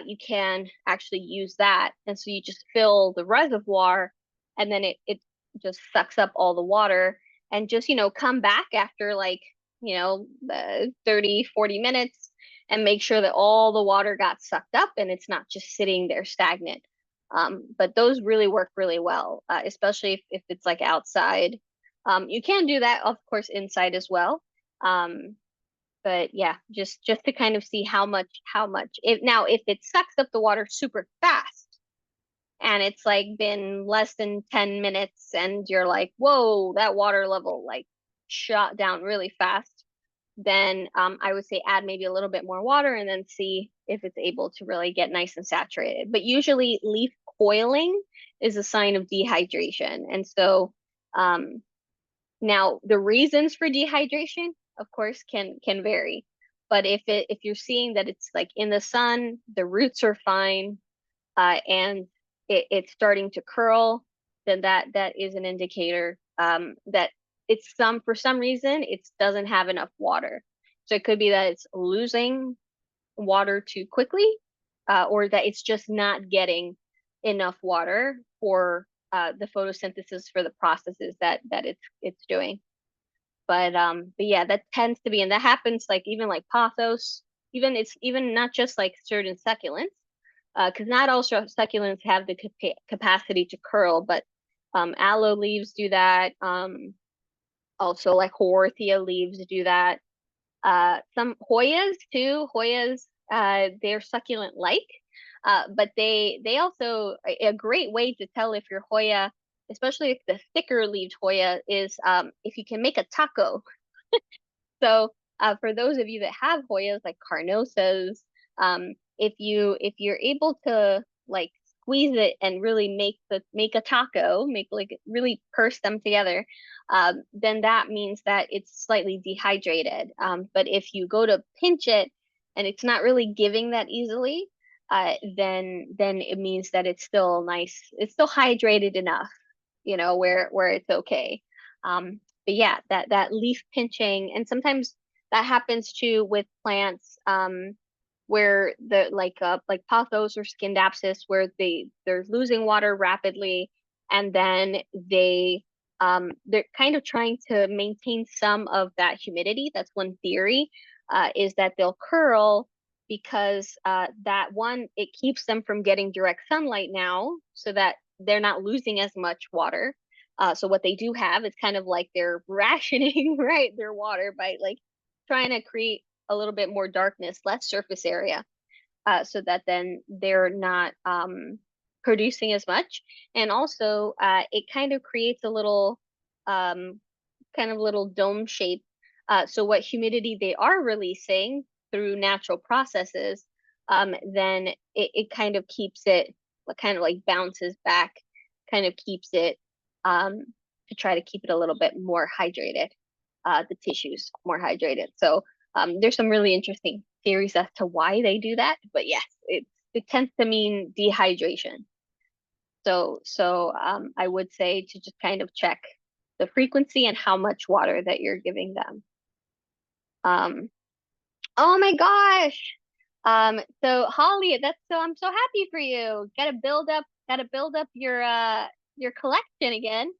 you can actually use that. And so you just fill the reservoir and then it just sucks up all the water and just come back after like 30 40 minutes and make sure that all the water got sucked up and it's not just sitting there stagnant. But those really work really well, especially if it's like outside. You can do that, of course, inside as well. Um, but yeah, just to kind of see how much. If it sucks up the water super fast and it's like been less than 10 minutes and you're like, whoa, that water level like shot down really fast, then I would say add maybe a little bit more water and then see if it's able to really get nice and saturated. But usually leaf coiling is a sign of dehydration. And so um, now the reasons for dehydration, of course, can vary. But if you're seeing that it's like in the sun, the roots are fine, and it's starting to curl, then that is an indicator that it's for some reason it doesn't have enough water. So it could be that it's losing water too quickly, or that it's just not getting enough water for the photosynthesis for the processes that it's doing. But yeah, that tends to be, and that happens like even like pothos, even it's even not just like certain succulents, because not all succulents have the capacity to curl, but aloe leaves do that. Also like Haworthia leaves do that. Some Hoyas too. Hoyas, they're succulent like, but they also a great way to tell if your Hoya, especially if the thicker leaved Hoya, is if you can make a taco. So for those of you that have Hoyas like carnosas, if you're able to like squeeze it and really make a taco, make like really purse them together, then that means that it's slightly dehydrated. But if you go to pinch it and it's not really giving that easily, then it means that it's still nice, it's still hydrated enough, where it's okay. But yeah, that leaf pinching, and sometimes that happens too with plants, where the like pothos or scindapsus, where they're losing water rapidly, and then they're kind of trying to maintain some of that humidity. That's one theory, is that they'll curl because that one, it keeps them from getting direct sunlight now, so that they're not losing as much water. So what they do have is kind of like they're rationing, right, their water by like trying to create a little bit more darkness, less surface area, so that then they're not producing as much. And also, it kind of creates a little um, kind of little dome shape. So what humidity they are releasing through natural processes, then it kind of keeps it, kind of like bounces back, kind of keeps it, um, to try to keep it a little bit more hydrated, the tissues more hydrated. So there's some really interesting theories as to why they do that, but yes, it tends to mean dehydration. So I would say to just kind of check the frequency and how much water that you're giving them. Um, Oh my gosh. So Holly, that's so I'm so happy for you. Gotta build up your collection again.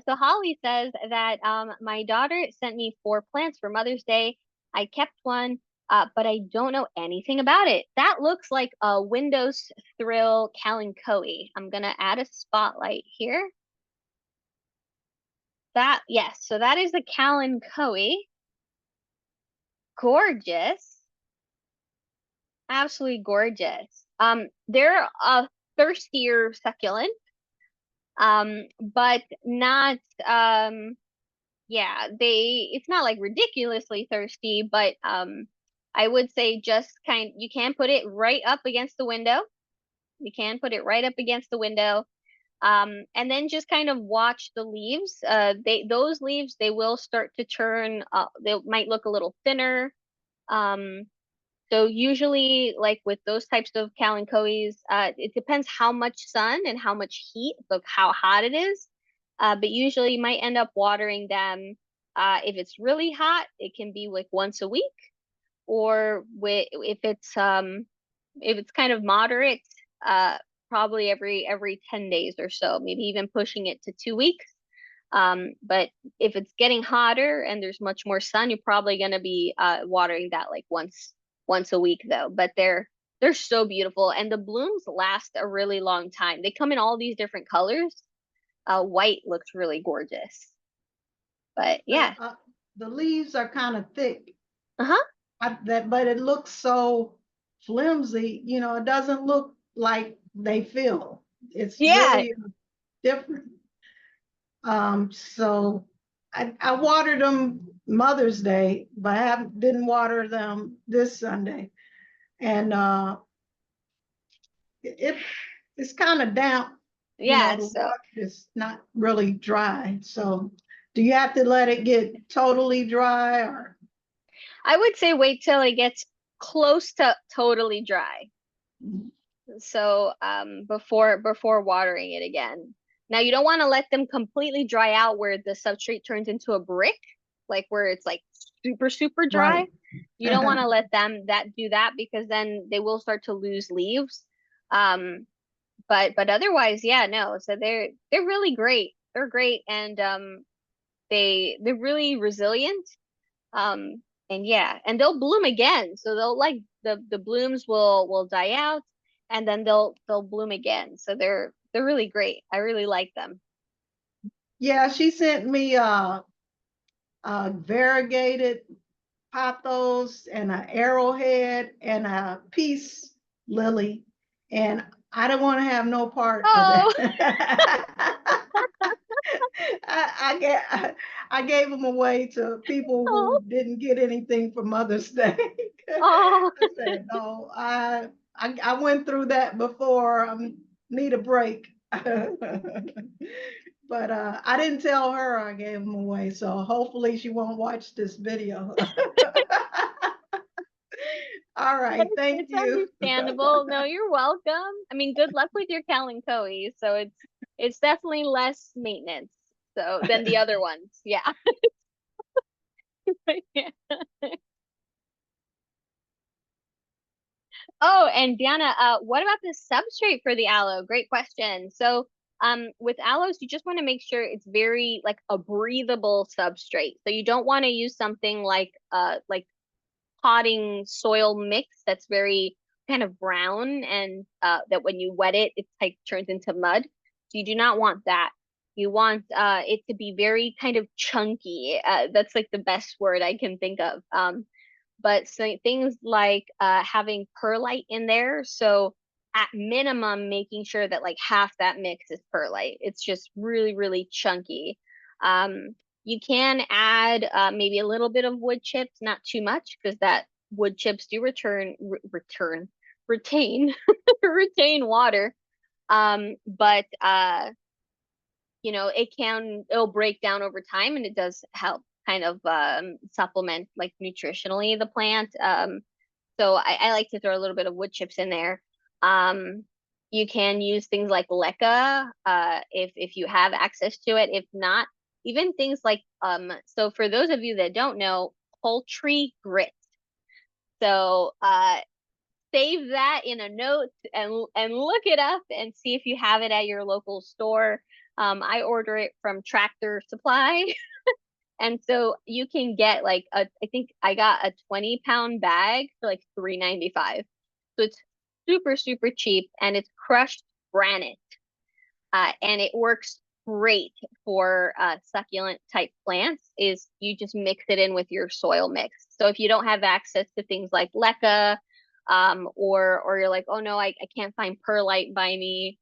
So Holly says that my daughter sent me 4 plants for Mother's Day. I kept one, but I don't know anything about it. That looks like a Windows Thrill Kalanchoe. I'm gonna add a spotlight here. That yes, so that is a Kalanchoe. Gorgeous. Absolutely gorgeous. They're a thirstier succulent, but not yeah, it's not like ridiculously thirsty, but I would say just you can put it right up against the window. You can put it right up against the window. And then just kind of watch the leaves. Those leaves they will start to turn they might look a little thinner. Um, so usually, like with those types of kalanchoes, it depends how much sun and how much heat, like how hot it is. But usually, you might end up watering them. If it's really hot, it can be like once a week, or if it's kind of moderate, uh, probably every 10 days or so, maybe even pushing it to 2 weeks. But if it's getting hotter and there's much more sun, you're probably going to be watering that like once a week though. But they're so beautiful and the blooms last a really long time. They come in all these different colors. White looks really gorgeous. But The yeah. the leaves are kind of thick, Uh-huh. but it looks so flimsy. You know, it doesn't look like they feel. It's Yeah. really different. So I watered them Mother's Day, but didn't water them this Sunday. And it it's kind of damp, you know, Yeah, the so water is not really dry. So do you have to let it get totally dry or? I would say wait till it gets close to totally dry. So before watering it again. Now you don't want to let them completely dry out where the substrate turns into a brick, like where it's like super dry. Right. You don't want to let them that do that because then they will start to lose leaves. Um, but otherwise, yeah, no. So they're really great. They're great and they're really resilient. And yeah, and they'll bloom again. So they'll like the blooms will die out and then they'll bloom again. So they're really great. I really like them. Yeah, she sent me variegated pothos and an arrowhead and a peace lily, and I don't want to have no part of Oh, that. I, I gave them away to people oh, who didn't get anything for Mother's Day. oh. I said, no, I went through that before. I need a break. But I didn't tell her I gave them away, so hopefully she won't watch this video. All right, thank It's you. understandable. No, you're welcome. I mean, good luck with your Kalanchoe. So it's definitely less maintenance. So than the other ones. Yeah. Yeah. Oh, and Diana, what about the substrate for the aloe? Great question. So, with aloes, you just want to make sure it's very like a breathable substrate. So you don't want to use something like potting soil mix that's very kind of brown and that when you wet it, it like turns into mud. So you do not want that. You want it to be very kind of chunky. That's like the best word I can think of. But so things like having perlite in there. So at minimum, making sure that like half that mix is perlite. It's just really chunky. You can add maybe a little bit of wood chips, not too much, because that wood chips do retain retain water. But it'll break down over time and it does help kind of supplement like nutritionally the plant. So I like to throw a little bit of wood chips in there. Um, you can use things like leca if you have access to it. If not, even things like so for those of you that don't know, poultry grit. So save that in a note and look it up and see if you have it at your local store. I order it from Tractor Supply. And so you can get like I think I got a 20-pound bag for like 3.95. So it's super, super cheap and it's crushed granite. And it works great for succulent type plants is you just mix it in with your soil mix. So if you don't have access to things like leca, or you're like, oh no, I can't find perlite by me,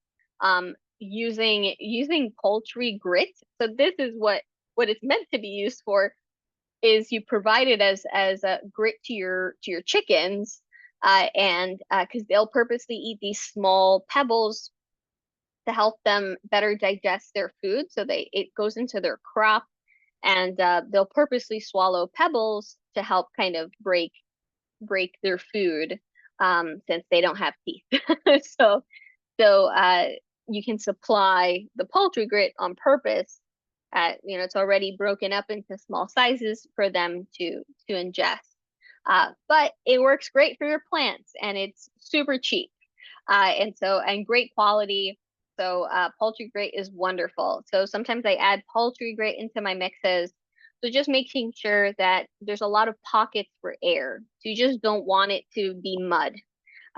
using poultry grit. So this is what it's meant to be used for is you provide it as a grit to your chickens, and because they'll purposely eat these small pebbles to help them better digest their food. So it goes into their crop, and they'll purposely swallow pebbles to help kind of break their food, since they don't have teeth. So so you can supply the poultry grit on purpose. It's already broken up into small sizes for them to ingest. But it works great for your plants, and it's super cheap, and great quality. So poultry grit is wonderful. So sometimes I add poultry grit into my mixes. So just making sure that there's a lot of pockets for air. So you just don't want it to be mud.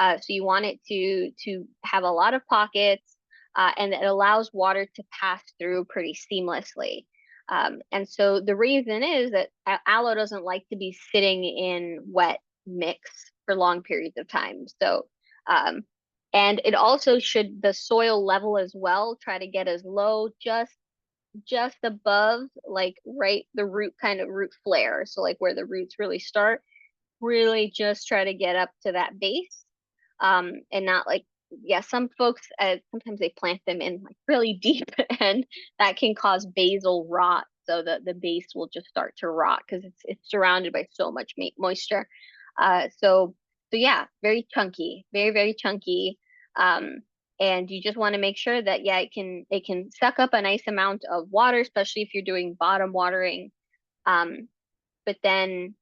So you want it to have a lot of pockets, and it allows water to pass through pretty seamlessly. And so the reason is that aloe doesn't like to be sitting in wet mix for long periods of time. So and it also should the soil level as well try to get as low, just above, like right the root flare. So like where the roots really start, really just try to get up to that base, and not like, yeah, some folks, sometimes they plant them in like really deep and that can cause basal rot, so the base will just start to rot because it's surrounded by so much moisture. So yeah, very chunky, very, very chunky. um and you just want to make sure that, yeah, it can suck up a nice amount of water, especially if you're doing bottom watering. But then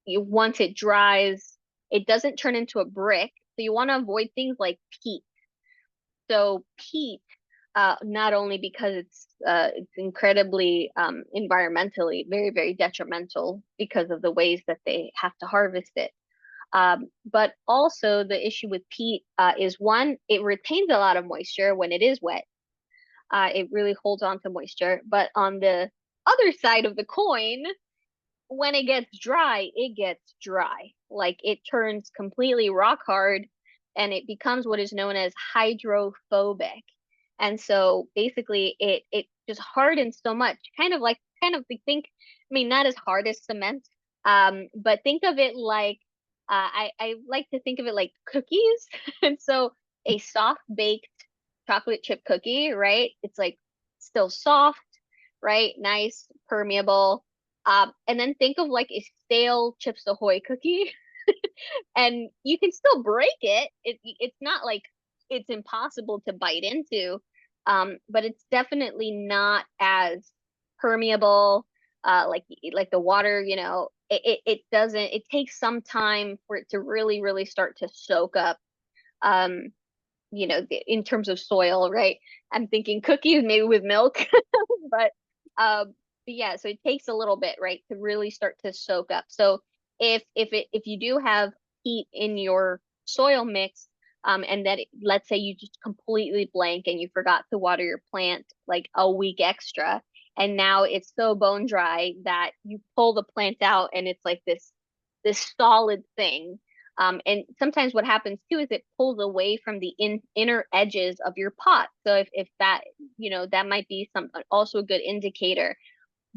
once it dries, it doesn't turn into a brick. So you want to avoid things like peat. So peat, not only because it's incredibly, environmentally very, very detrimental because of the ways that they have to harvest it. But also the issue with peat, is one, it retains a lot of moisture when it is wet. It really holds on to moisture. But on the other side of the coin, when it gets dry, it gets dry. Like it turns completely rock hard and it becomes what is known as hydrophobic. And so basically it just hardens so much, kind of think, I mean, not as hard as cement, but think of it like, I like to think of it like cookies. And so a soft baked chocolate chip cookie, right? It's like still soft, right? Nice, permeable. And then think of like a stale Chips Ahoy cookie, and you can still break it. It's not like it's impossible to bite into, but it's definitely not as permeable, like the water. It doesn't. It takes some time for it to really, really start to soak up. Um, in terms of soil, right? I'm thinking cookies maybe with milk, but yeah, so it takes a little bit, right, to really start to soak up. So if you do have heat in your soil mix, and that let's say you just completely blank and you forgot to water your plant like a week extra, and now it's so bone dry that you pull the plant out and it's like this solid thing. And sometimes what happens too is it pulls away from the inner edges of your pot. So if that, that might be also a good indicator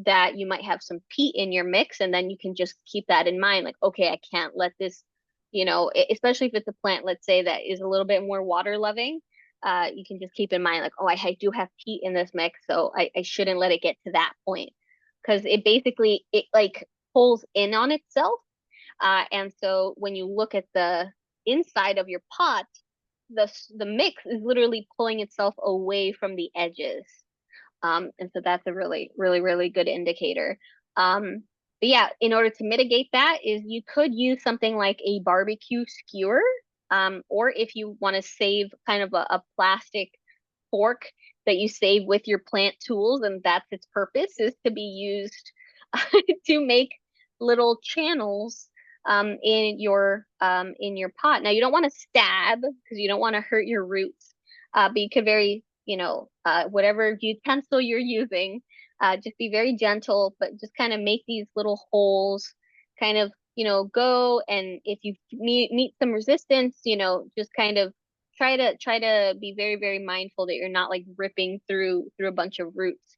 that you might have some peat in your mix, and then you can just keep that in mind. Like, okay, I can't let this, especially if it's a plant, let's say, that is a little bit more water loving. You can just keep in mind, like, oh, I do have peat in this mix, so I shouldn't let it get to that point, because it like pulls in on itself. And so when you look at the inside of your pot, the mix is literally pulling itself away from the edges. And so that's a really, really, really good indicator. Um, But yeah, in order to mitigate that is you could use something like a barbecue skewer, or if you want to save kind of a plastic fork that you save with your plant tools, and that's its purpose, is to be used to make little channels in your pot. Now you don't want to stab because you don't want to hurt your roots, but you could very, whatever utensil you're using, just be very gentle, but just kind of make these little holes, kind of, go. And if you meet some resistance, just kind of try to be very, very mindful that you're not like ripping through a bunch of roots.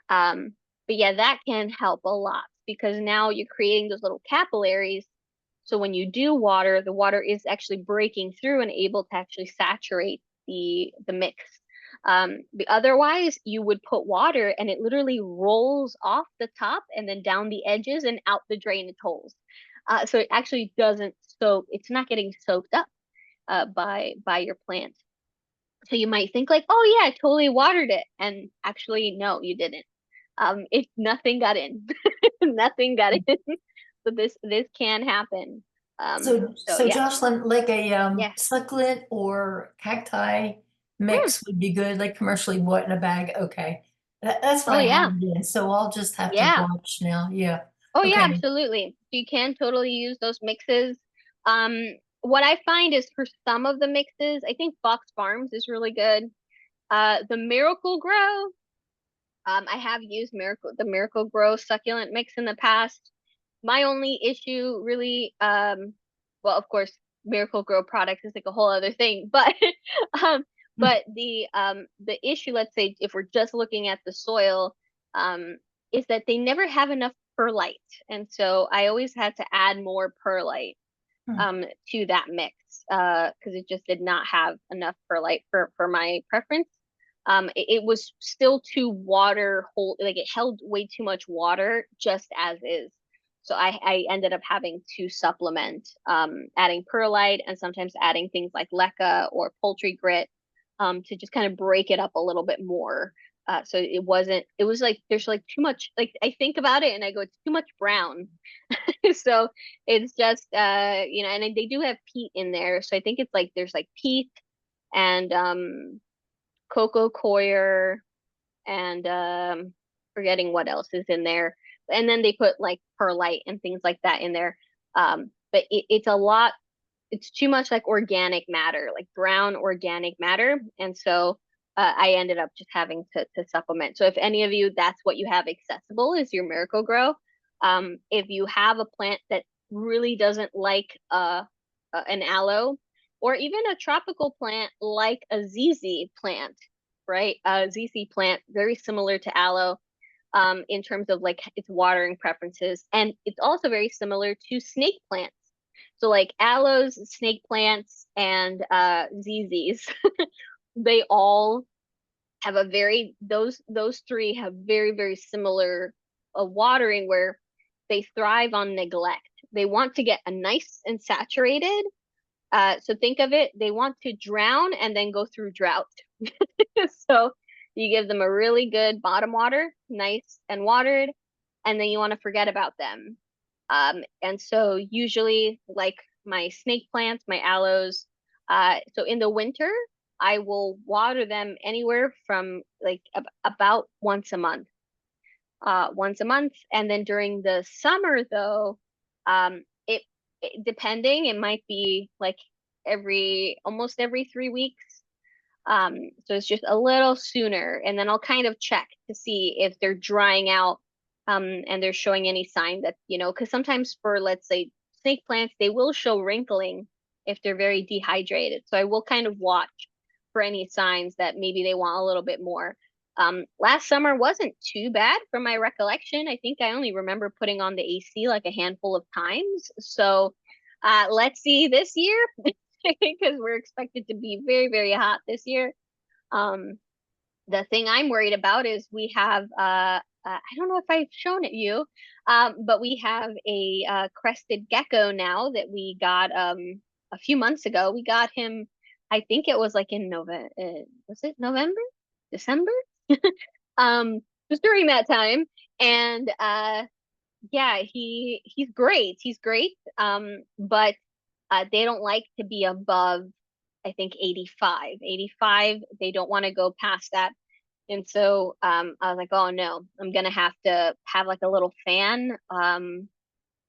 Um, but yeah, that can help a lot because now you're creating those little capillaries. So when you do water, the water is actually breaking through and able to actually saturate the mix. But otherwise, you would put water and it literally rolls off the top and then down the edges and out the drainage holes. So it actually doesn't soak. It's not getting soaked up by your plant. So you might think like, oh yeah, I totally watered it, and actually no, you didn't. If nothing got in, nothing got in. So this can happen. So So yeah, Jocelyn, like a yeah. succulent or cacti Mm. mix would be good, like commercially bought in a bag. Okay. That's what Oh I have yeah, it in, so I'll just have to yeah. watch now. Yeah. Oh yeah, Okay. absolutely. You can totally use those mixes. What I find is for some of the mixes, I think Fox Farms is really good. The Miracle Grow, I have used the Miracle Grow succulent mix in the past. My only issue really, well, of course, Miracle Grow products is like a whole other thing, but um, Hmm. the issue, let's say, if we're just looking at the soil, is that they never have enough perlite, and so I always had to add more perlite Hmm. to that mix because it just did not have enough perlite for my preference. It was still too water hold, like it held way too much water just as is. So I ended up having to supplement, adding perlite and sometimes adding things like leca or poultry grit, to just kind of break it up a little bit more. So it was like there's like too much, like I think about it and I go, it's too much brown. So it's just, and they do have peat in there. So I think it's like there's like peat and cocoa coir and forgetting what else is in there. And then they put like perlite and things like that in there. But it's a lot, it's too much like organic matter, like brown organic matter. And so I ended up just having to supplement. So if any of you, that's what you have accessible is your Miracle Grow. If you have a plant that really doesn't like an aloe or even a tropical plant like a ZZ plant, right? A ZZ plant, very similar to aloe in terms of like its watering preferences. And it's also very similar to snake plants. So like aloes, snake plants, and ZZs, they all have a very those three have very, very similar watering where they thrive on neglect. They want to get a nice and saturated. So think of it, they want to drown and then go through drought. So you give them a really good bottom water, nice and watered, and then you want to forget about them. And so usually like my snake plants, my aloes, so in the winter, I will water them anywhere from like about once a month. And then during the summer though, depending, it might be like almost every 3 weeks. So it's just a little sooner, and then I'll kind of check to see if they're drying out, and they're showing any sign that, because sometimes for, let's say, snake plants, they will show wrinkling if they're very dehydrated. So I will kind of watch for any signs that maybe they want a little bit more. Last summer wasn't too bad from my recollection. I think I only remember putting on the AC like a handful of times. So let's see this year because we're expected to be very, very hot this year. Um, the thing I'm worried about is we have I don't know if I've shown it you, but we have a crested gecko now that we got a few months ago. We got him, I think it was like in November. Was it November? December? Just during that time. And Yeah, he's great. He's great. But they don't like to be above, I think, 85. 85, they don't want to go past that. And so I was like, oh no, I'm gonna have to have like a little fan,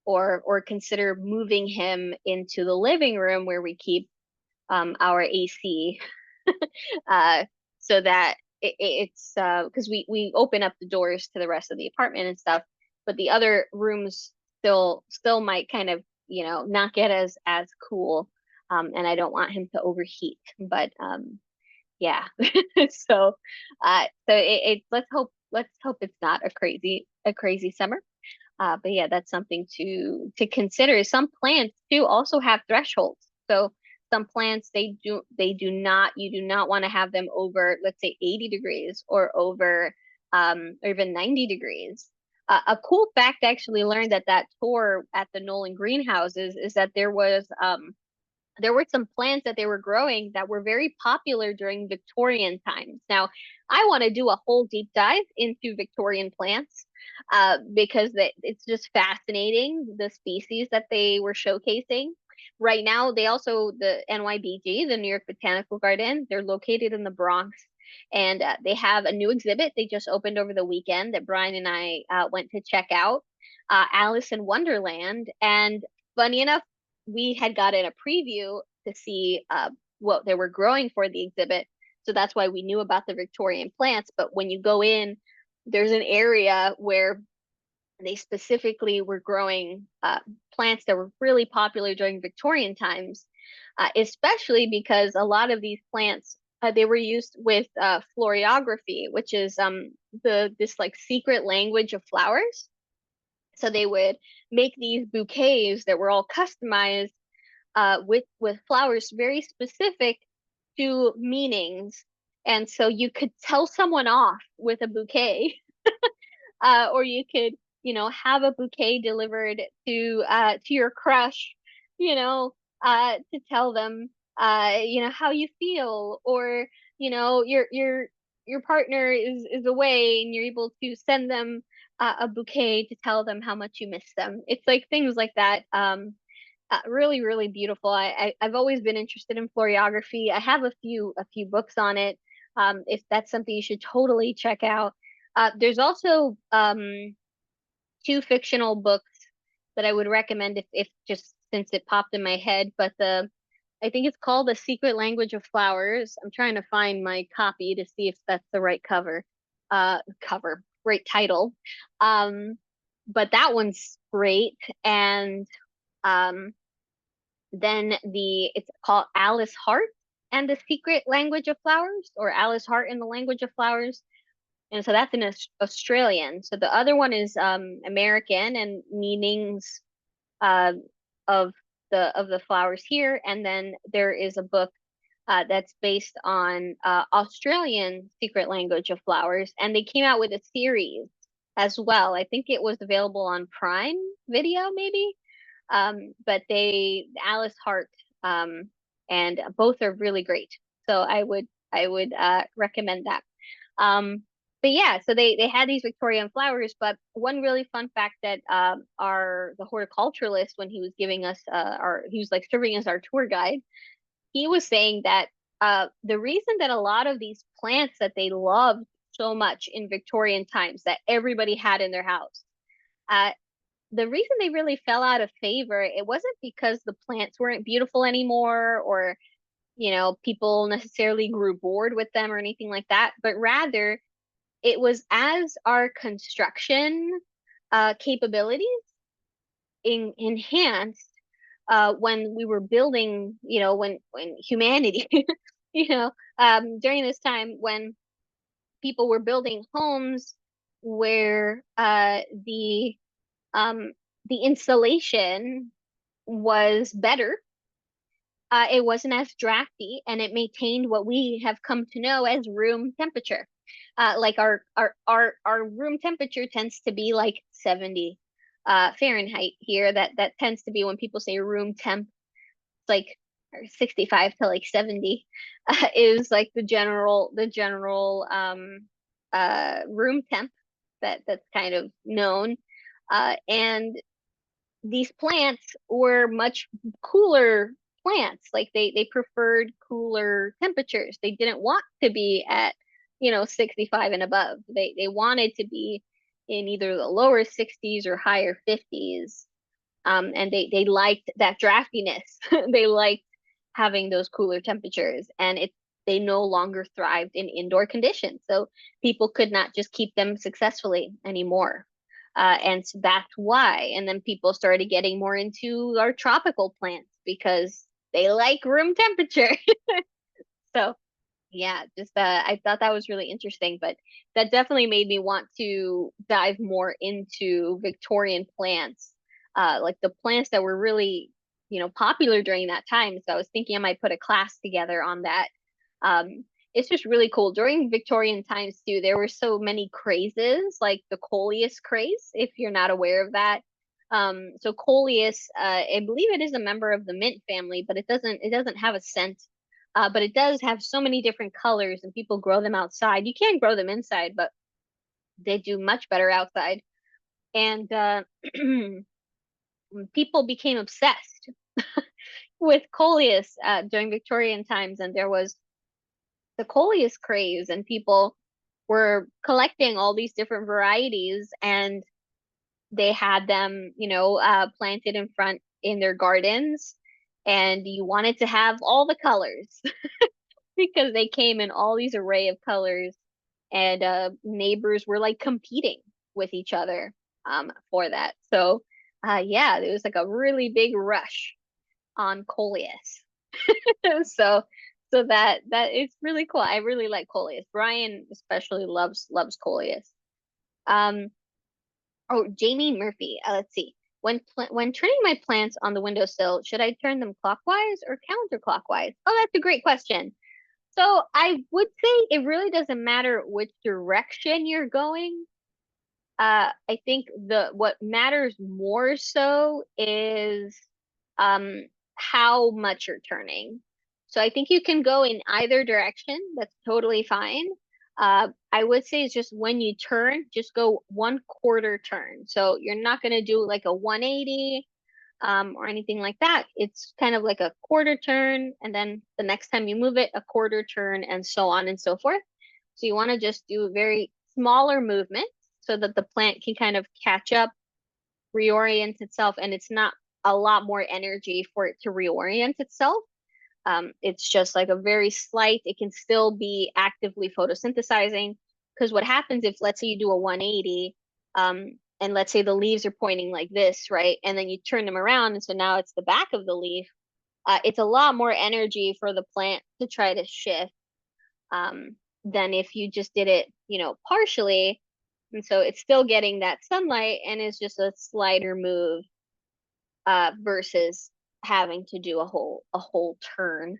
or consider moving him into the living room where we keep our AC, uh, so that it's because we open up the doors to the rest of the apartment and stuff, but the other rooms still might kind of, not get as cool, and I don't want him to overheat. But yeah, so let's hope it's not a crazy summer. But yeah, that's something to consider. Some plants too also have thresholds. So some plants, they do not, you do not want to have them over, let's say, 80 degrees, or over or even 90 degrees. A cool fact I actually learned at that tour at the Nolan greenhouses is that there were some plants that they were growing that were very popular during Victorian times. Now, I want to do a whole deep dive into Victorian plants, because it's just fascinating, the species that they were showcasing. Right now, the NYBG, the New York Botanical Garden, they're located in the Bronx, and they have a new exhibit they just opened over the weekend that Brian and I went to check out, Alice in Wonderland. And funny enough, we had gotten a preview to see what they were growing for the exhibit. So that's why we knew about the Victorian plants. But when you go in, there's an area where they specifically were growing plants that were really popular during Victorian times, especially because a lot of these plants, they were used with florography, which is this like secret language of flowers. So they would make these bouquets that were all customized with flowers very specific to meanings. And so you could tell someone off with a bouquet, or you could, have a bouquet delivered to your crush, to tell them, how you feel, or your partner is away, and you're able to send them a bouquet to tell them how much you miss them. It's like things like that. Really, really beautiful. I've always been interested in florography. I have a few books on it. If that's something you should totally check out. There's also two fictional books that I would recommend, if just since it popped in my head. But I think it's called The Secret Language of Flowers. I'm trying to find my copy to see if that's the right right title. Um, but that one's great. And um, then it's called Alice Hart and the Secret Language of Flowers, or Alice Hart and the Language of Flowers. And so that's in Australian. So the other one is American, and meanings uh, of the flowers here. And then there is a book that's based on Australian Secret Language of Flowers, and they came out with a series as well. I think it was available on Prime Video, maybe. But Alice Hart, and both are really great. So I would recommend that. Um, but yeah, so they had these Victorian flowers. But one really fun fact that the horticulturalist, when he was giving us he was like serving as our tour guide, he was saying that the reason that a lot of these plants that they loved so much in Victorian times, that everybody had in their house, uh, the reason they really fell out of favor, it wasn't because the plants weren't beautiful anymore, or people necessarily grew bored with them or anything like that, but rather it was as our construction capabilities enhanced, when we were building, when humanity, during this time when people were building homes where um, the insulation was better. It wasn't as drafty, and it maintained what we have come to know as room temperature. Like our room temperature tends to be like 70 Fahrenheit here. That tends to be when people say room temp. It's like, or 65 to like 70 is like the general room temp that's kind of known. And these plants were much cooler plants. Like they preferred cooler temperatures. They didn't want to be at, 65 and above. They wanted to be in either the lower 60s or higher 50s. And they liked that draftiness. They liked having those cooler temperatures, and they no longer thrived in indoor conditions. So people could not just keep them successfully anymore. And so that's why. And then people started getting more into our tropical plants because they like room temperature. So yeah, just I thought that was really interesting, but that definitely made me want to dive more into Victorian plants, like the plants that were really, popular during that time. So I was thinking I might put a class together on that. It's just really cool. During Victorian times too, there were so many crazes, like the coleus craze, if you're not aware of that. So coleus, I believe it is a member of the mint family, but it doesn't have a scent, but it does have so many different colors, and people grow them outside. You can grow them inside, but they do much better outside. And people became obsessed with coleus during Victorian times, and there was the coleus craze, and people were collecting all these different varieties, and they had them, planted in front in their gardens, and you wanted to have all the colors because they came in all these array of colors, and neighbors were like competing with each other for that. So yeah, there was like a really big rush on coleus. So that it's really cool. I really like coleus. Brian especially loves coleus. Um oh, Jamie Murphy. Let's see. When turning my plants on the windowsill, should I turn them clockwise or counterclockwise? Oh, that's a great question. So I would say it really doesn't matter which direction you're going. I think what matters more so is um how much you're turning. So I think you can go in either direction. That's totally fine. I would say it's just when you turn, just go 1/4 turn. So you're not gonna do like a 180 or anything like that. It's kind of like a quarter turn, and then the next time you move it, a quarter turn, and so on and so forth. So you want to just do very smaller movements so that the plant can kind of catch up, reorient itself, and it's not a lot more energy for it to reorient itself. It's just like a very slight, it can still be actively photosynthesizing. Because what happens if, let's say, you do a 180, and let's say the leaves are pointing like this, right? And then you turn them around, and so now it's the back of the leaf. It's a lot more energy for the plant to try to shift than if you just did it, partially. And so it's still getting that sunlight, and it's just a slighter move versus having to do a whole turn.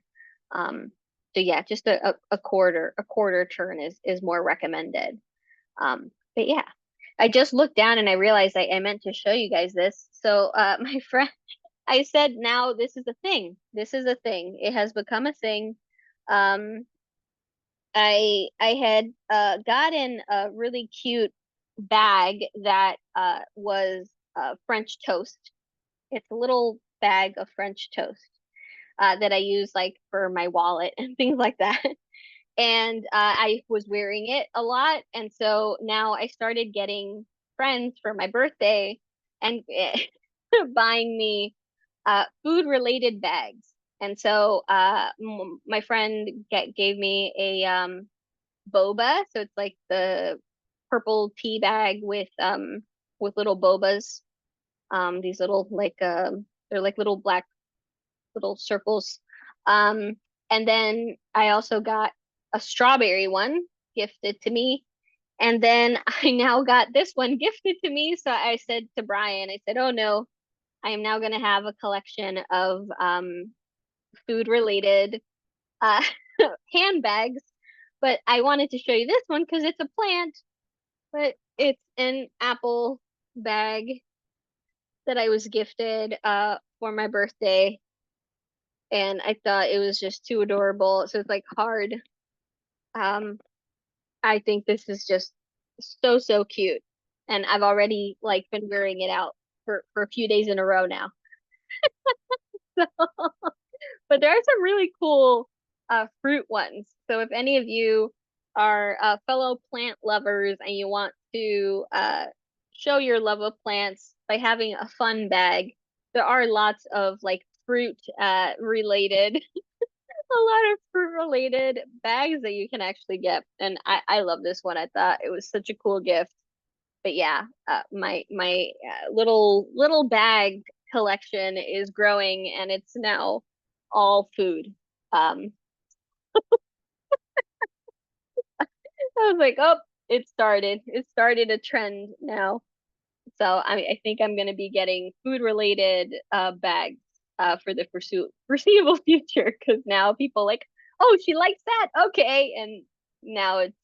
So yeah, just a quarter turn is more recommended. But yeah, I just looked down and I realized I meant to show you guys this. So my friend, I said now this is a thing. This is a thing. It has become a thing. Um, I had gotten a really cute bag that was French toast. It's a little bag of French toast that I use like for my wallet and things like that. And I was wearing it a lot, and so now I started getting friends for my birthday and buying me food related bags. And so my friend gave me a boba, so it's like the purple tea bag with little bobas, these little like they're like little black little circles. Um, and then I also got a strawberry one gifted to me. And then I now got this one gifted to me. So I said to Brian, I said, oh no, I am now going to have a collection of food related uh, handbags. But I wanted to show you this one because it's a plant, but it's an apple bag that I was gifted for my birthday, and I thought it was just too adorable. So it's like hard. Um, I think this is just so cute. and I've already like been wearing it out for a few days in a row now. But there are some really cool fruit ones. So if any of you are fellow plant lovers and you want to show your love of plants by having a fun bag, there are lots of like fruit related, a lot of fruit related bags that you can actually get. And I love this one. I thought it was such a cool gift. But yeah, my little bag collection is growing, and it's now all food. Um, I was like, oh, it started. It started a trend now. So I think I'm gonna be getting food related bags for the foreseeable future, because now people like, oh, she likes that, okay, and now it's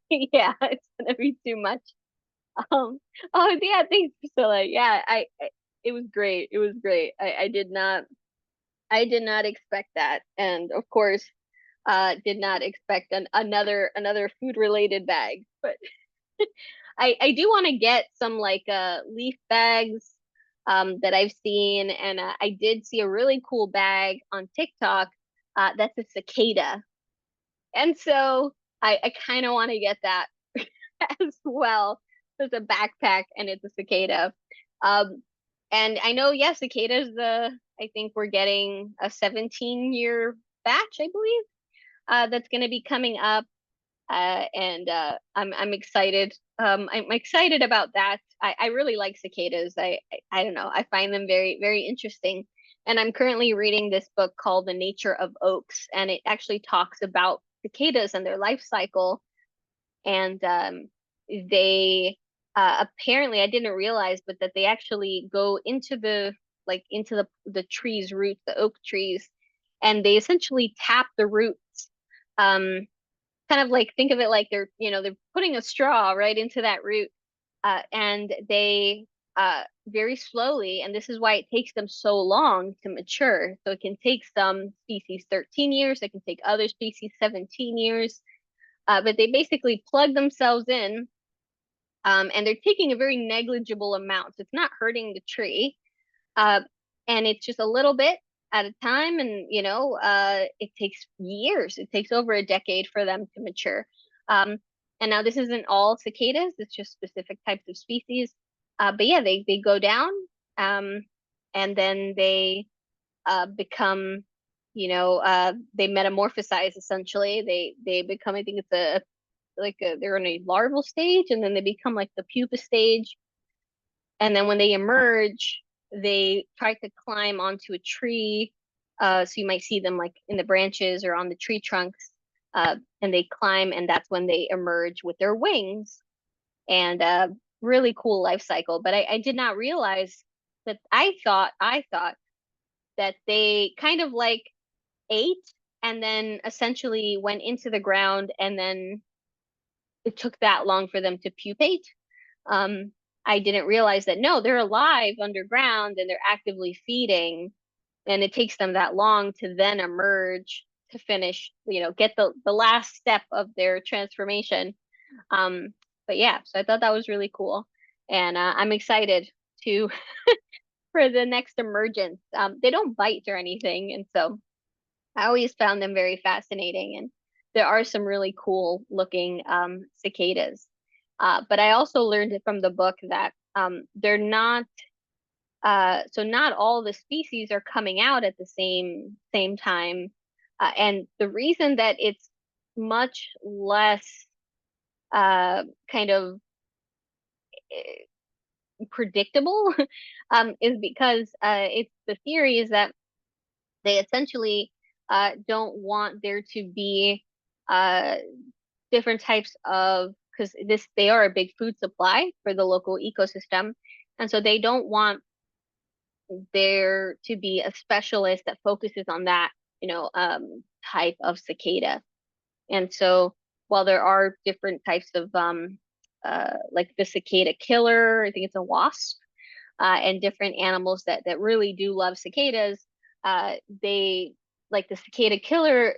yeah, it's gonna be too much. Um, oh yeah, thanks, Priscilla. Yeah, it was great. It was great. I did not expect that, and of course, did not expect another food related bag. But I do want to get some like leaf bags that I've seen, and I did see a really cool bag on TikTok that's a cicada, and so I kind of want to get that as well. It's a backpack and it's a cicada. Um, and I know, yes, cicadas, I think we're getting a 17-year batch, I believe, that's going to be coming up. And I'm excited. I'm excited about that. I really like cicadas. I don't know. I find them very, very interesting. And I'm currently reading this book called The Nature of Oaks, and it actually talks about cicadas and their life cycle. And they apparently, I didn't realize, but that they actually go into the trees roots, the oak trees, and they essentially tap the roots, um kind of like, think of it like they're putting a straw right into that root, and they very slowly, and this is why it takes them so long to mature. So it can take some species 13 years, it can take other species 17 years, but they basically plug themselves in, and they're taking a very negligible amount. So it's not hurting the tree. Uh, and it's just a little bit at a time. And, it takes years. It takes over a decade for them to mature. Um, and now this isn't all cicadas, it's just specific types of species. But yeah, they go down, um, and then they become, they metamorphosize essentially. They become, I think it's they're in a larval stage, and then they become like the pupa stage, and then when they emerge, they try to climb onto a tree. So you might see them like in the branches or on the tree trunks, and they climb, and that's when they emerge with their wings. And really cool life cycle. But I did not realize that. I thought that they kind of like ate and then essentially went into the ground, and then it took that long for them to pupate. Um, I didn't realize that no, they're alive underground and they're actively feeding, and it takes them that long to then emerge to finish, get the last step of their transformation. Um, but yeah, so I thought that was really cool, and I'm excited to for the next emergence. They don't bite or anything, and so I always found them very fascinating, and there are some really cool looking cicadas. But I also learned it from the book that they're not so not all the species are coming out at the same time, and the reason that it's much less kind of predictable is because it's the theory is that they essentially don't want there to be uh, different types of, because they are a big food supply for the local ecosystem, and so they don't want there to be a specialist that focuses on that, type of cicada. And so while there are different types of like the cicada killer, I think it's a wasp, and different animals that really do love cicadas, they like the cicada killer,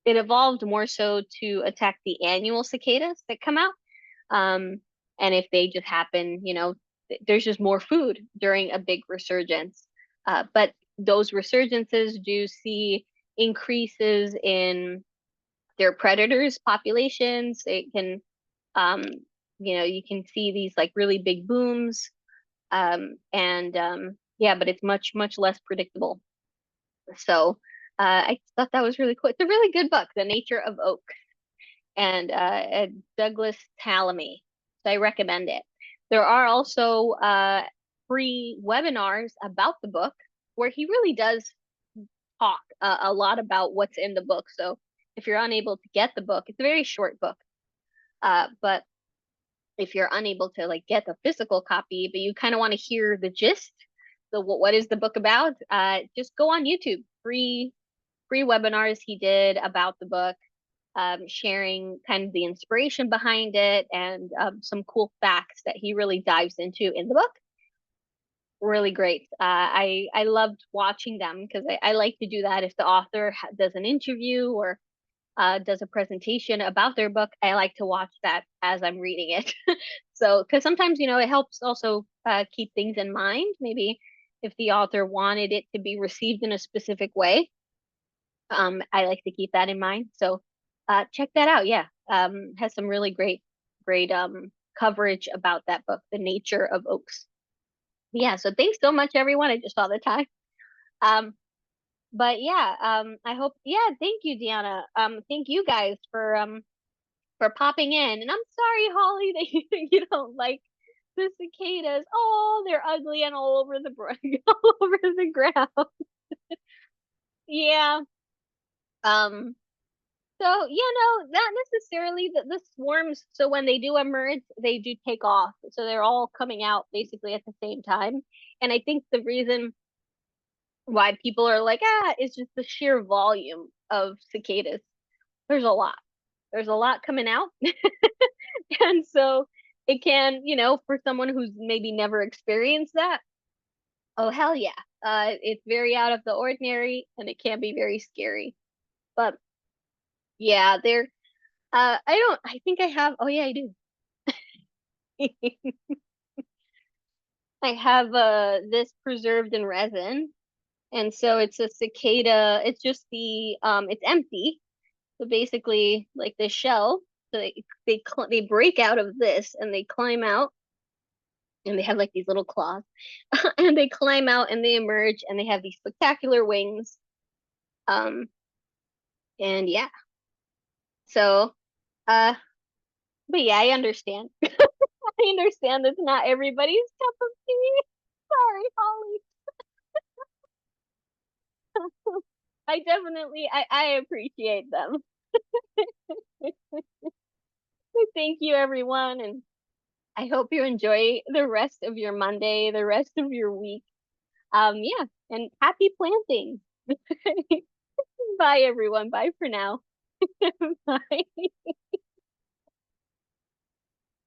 it evolved more so to attack the annual cicadas that come out. And if they just happen, there's just more food during a big resurgence. But those resurgences do see increases in their predators populations. It can, um, you can see these like really big booms. And yeah, but it's much, much less predictable. So I thought that was really cool. It's a really good book, The Nature of Oak, and Douglas Tallamy. So I recommend it. There are also free webinars about the book where he really does talk a lot about what's in the book. So if you're unable to get the book, it's a very short book. But if you're unable to like get the physical copy, but you kind of want to hear the gist, so what is the book about? Just go on YouTube. Free webinars he did about the book, sharing kind of the inspiration behind it and some cool facts that he really dives into in the book. Really great. I loved watching them because I like to do that if the author does an interview or does a presentation about their book. I like to watch that as I'm reading it. So, because sometimes, it helps also keep things in mind. Maybe if the author wanted it to be received in a specific way, I like to keep that in mind. So, check that out. Yeah, has some really great coverage about that book, The Nature of Oaks. Yeah, so thanks so much, everyone. I just saw the time. Um, but yeah, I hope. Yeah, thank you, Deanna. Thank you guys for popping in. And I'm sorry, Holly, that you don't like the cicadas. Oh, they're ugly and all over the all over the ground. Yeah. Um. So not necessarily the swarms. So when they do emerge, they do take off. So they're all coming out basically at the same time. And I think the reason why people are like, is just the sheer volume of cicadas. There's a lot. There's a lot coming out. And so it can, for someone who's maybe never experienced that, oh hell yeah. It's very out of the ordinary and it can be very scary. But yeah, I think I have, oh yeah, I do. I have this preserved in resin. And so it's a cicada, it's just it's empty. So basically like the shell, so they break out of this and they climb out and they have like these little claws and they climb out and they emerge and they have these spectacular wings. Um, and yeah, so, uh, but yeah, I understand. I understand that's not everybody's cup of tea. Sorry, Holly. I appreciate them. Thank you, everyone. And I hope you enjoy the rest of your Monday, the rest of your week. Yeah, and happy planting. Bye, everyone. Bye for now. Bye.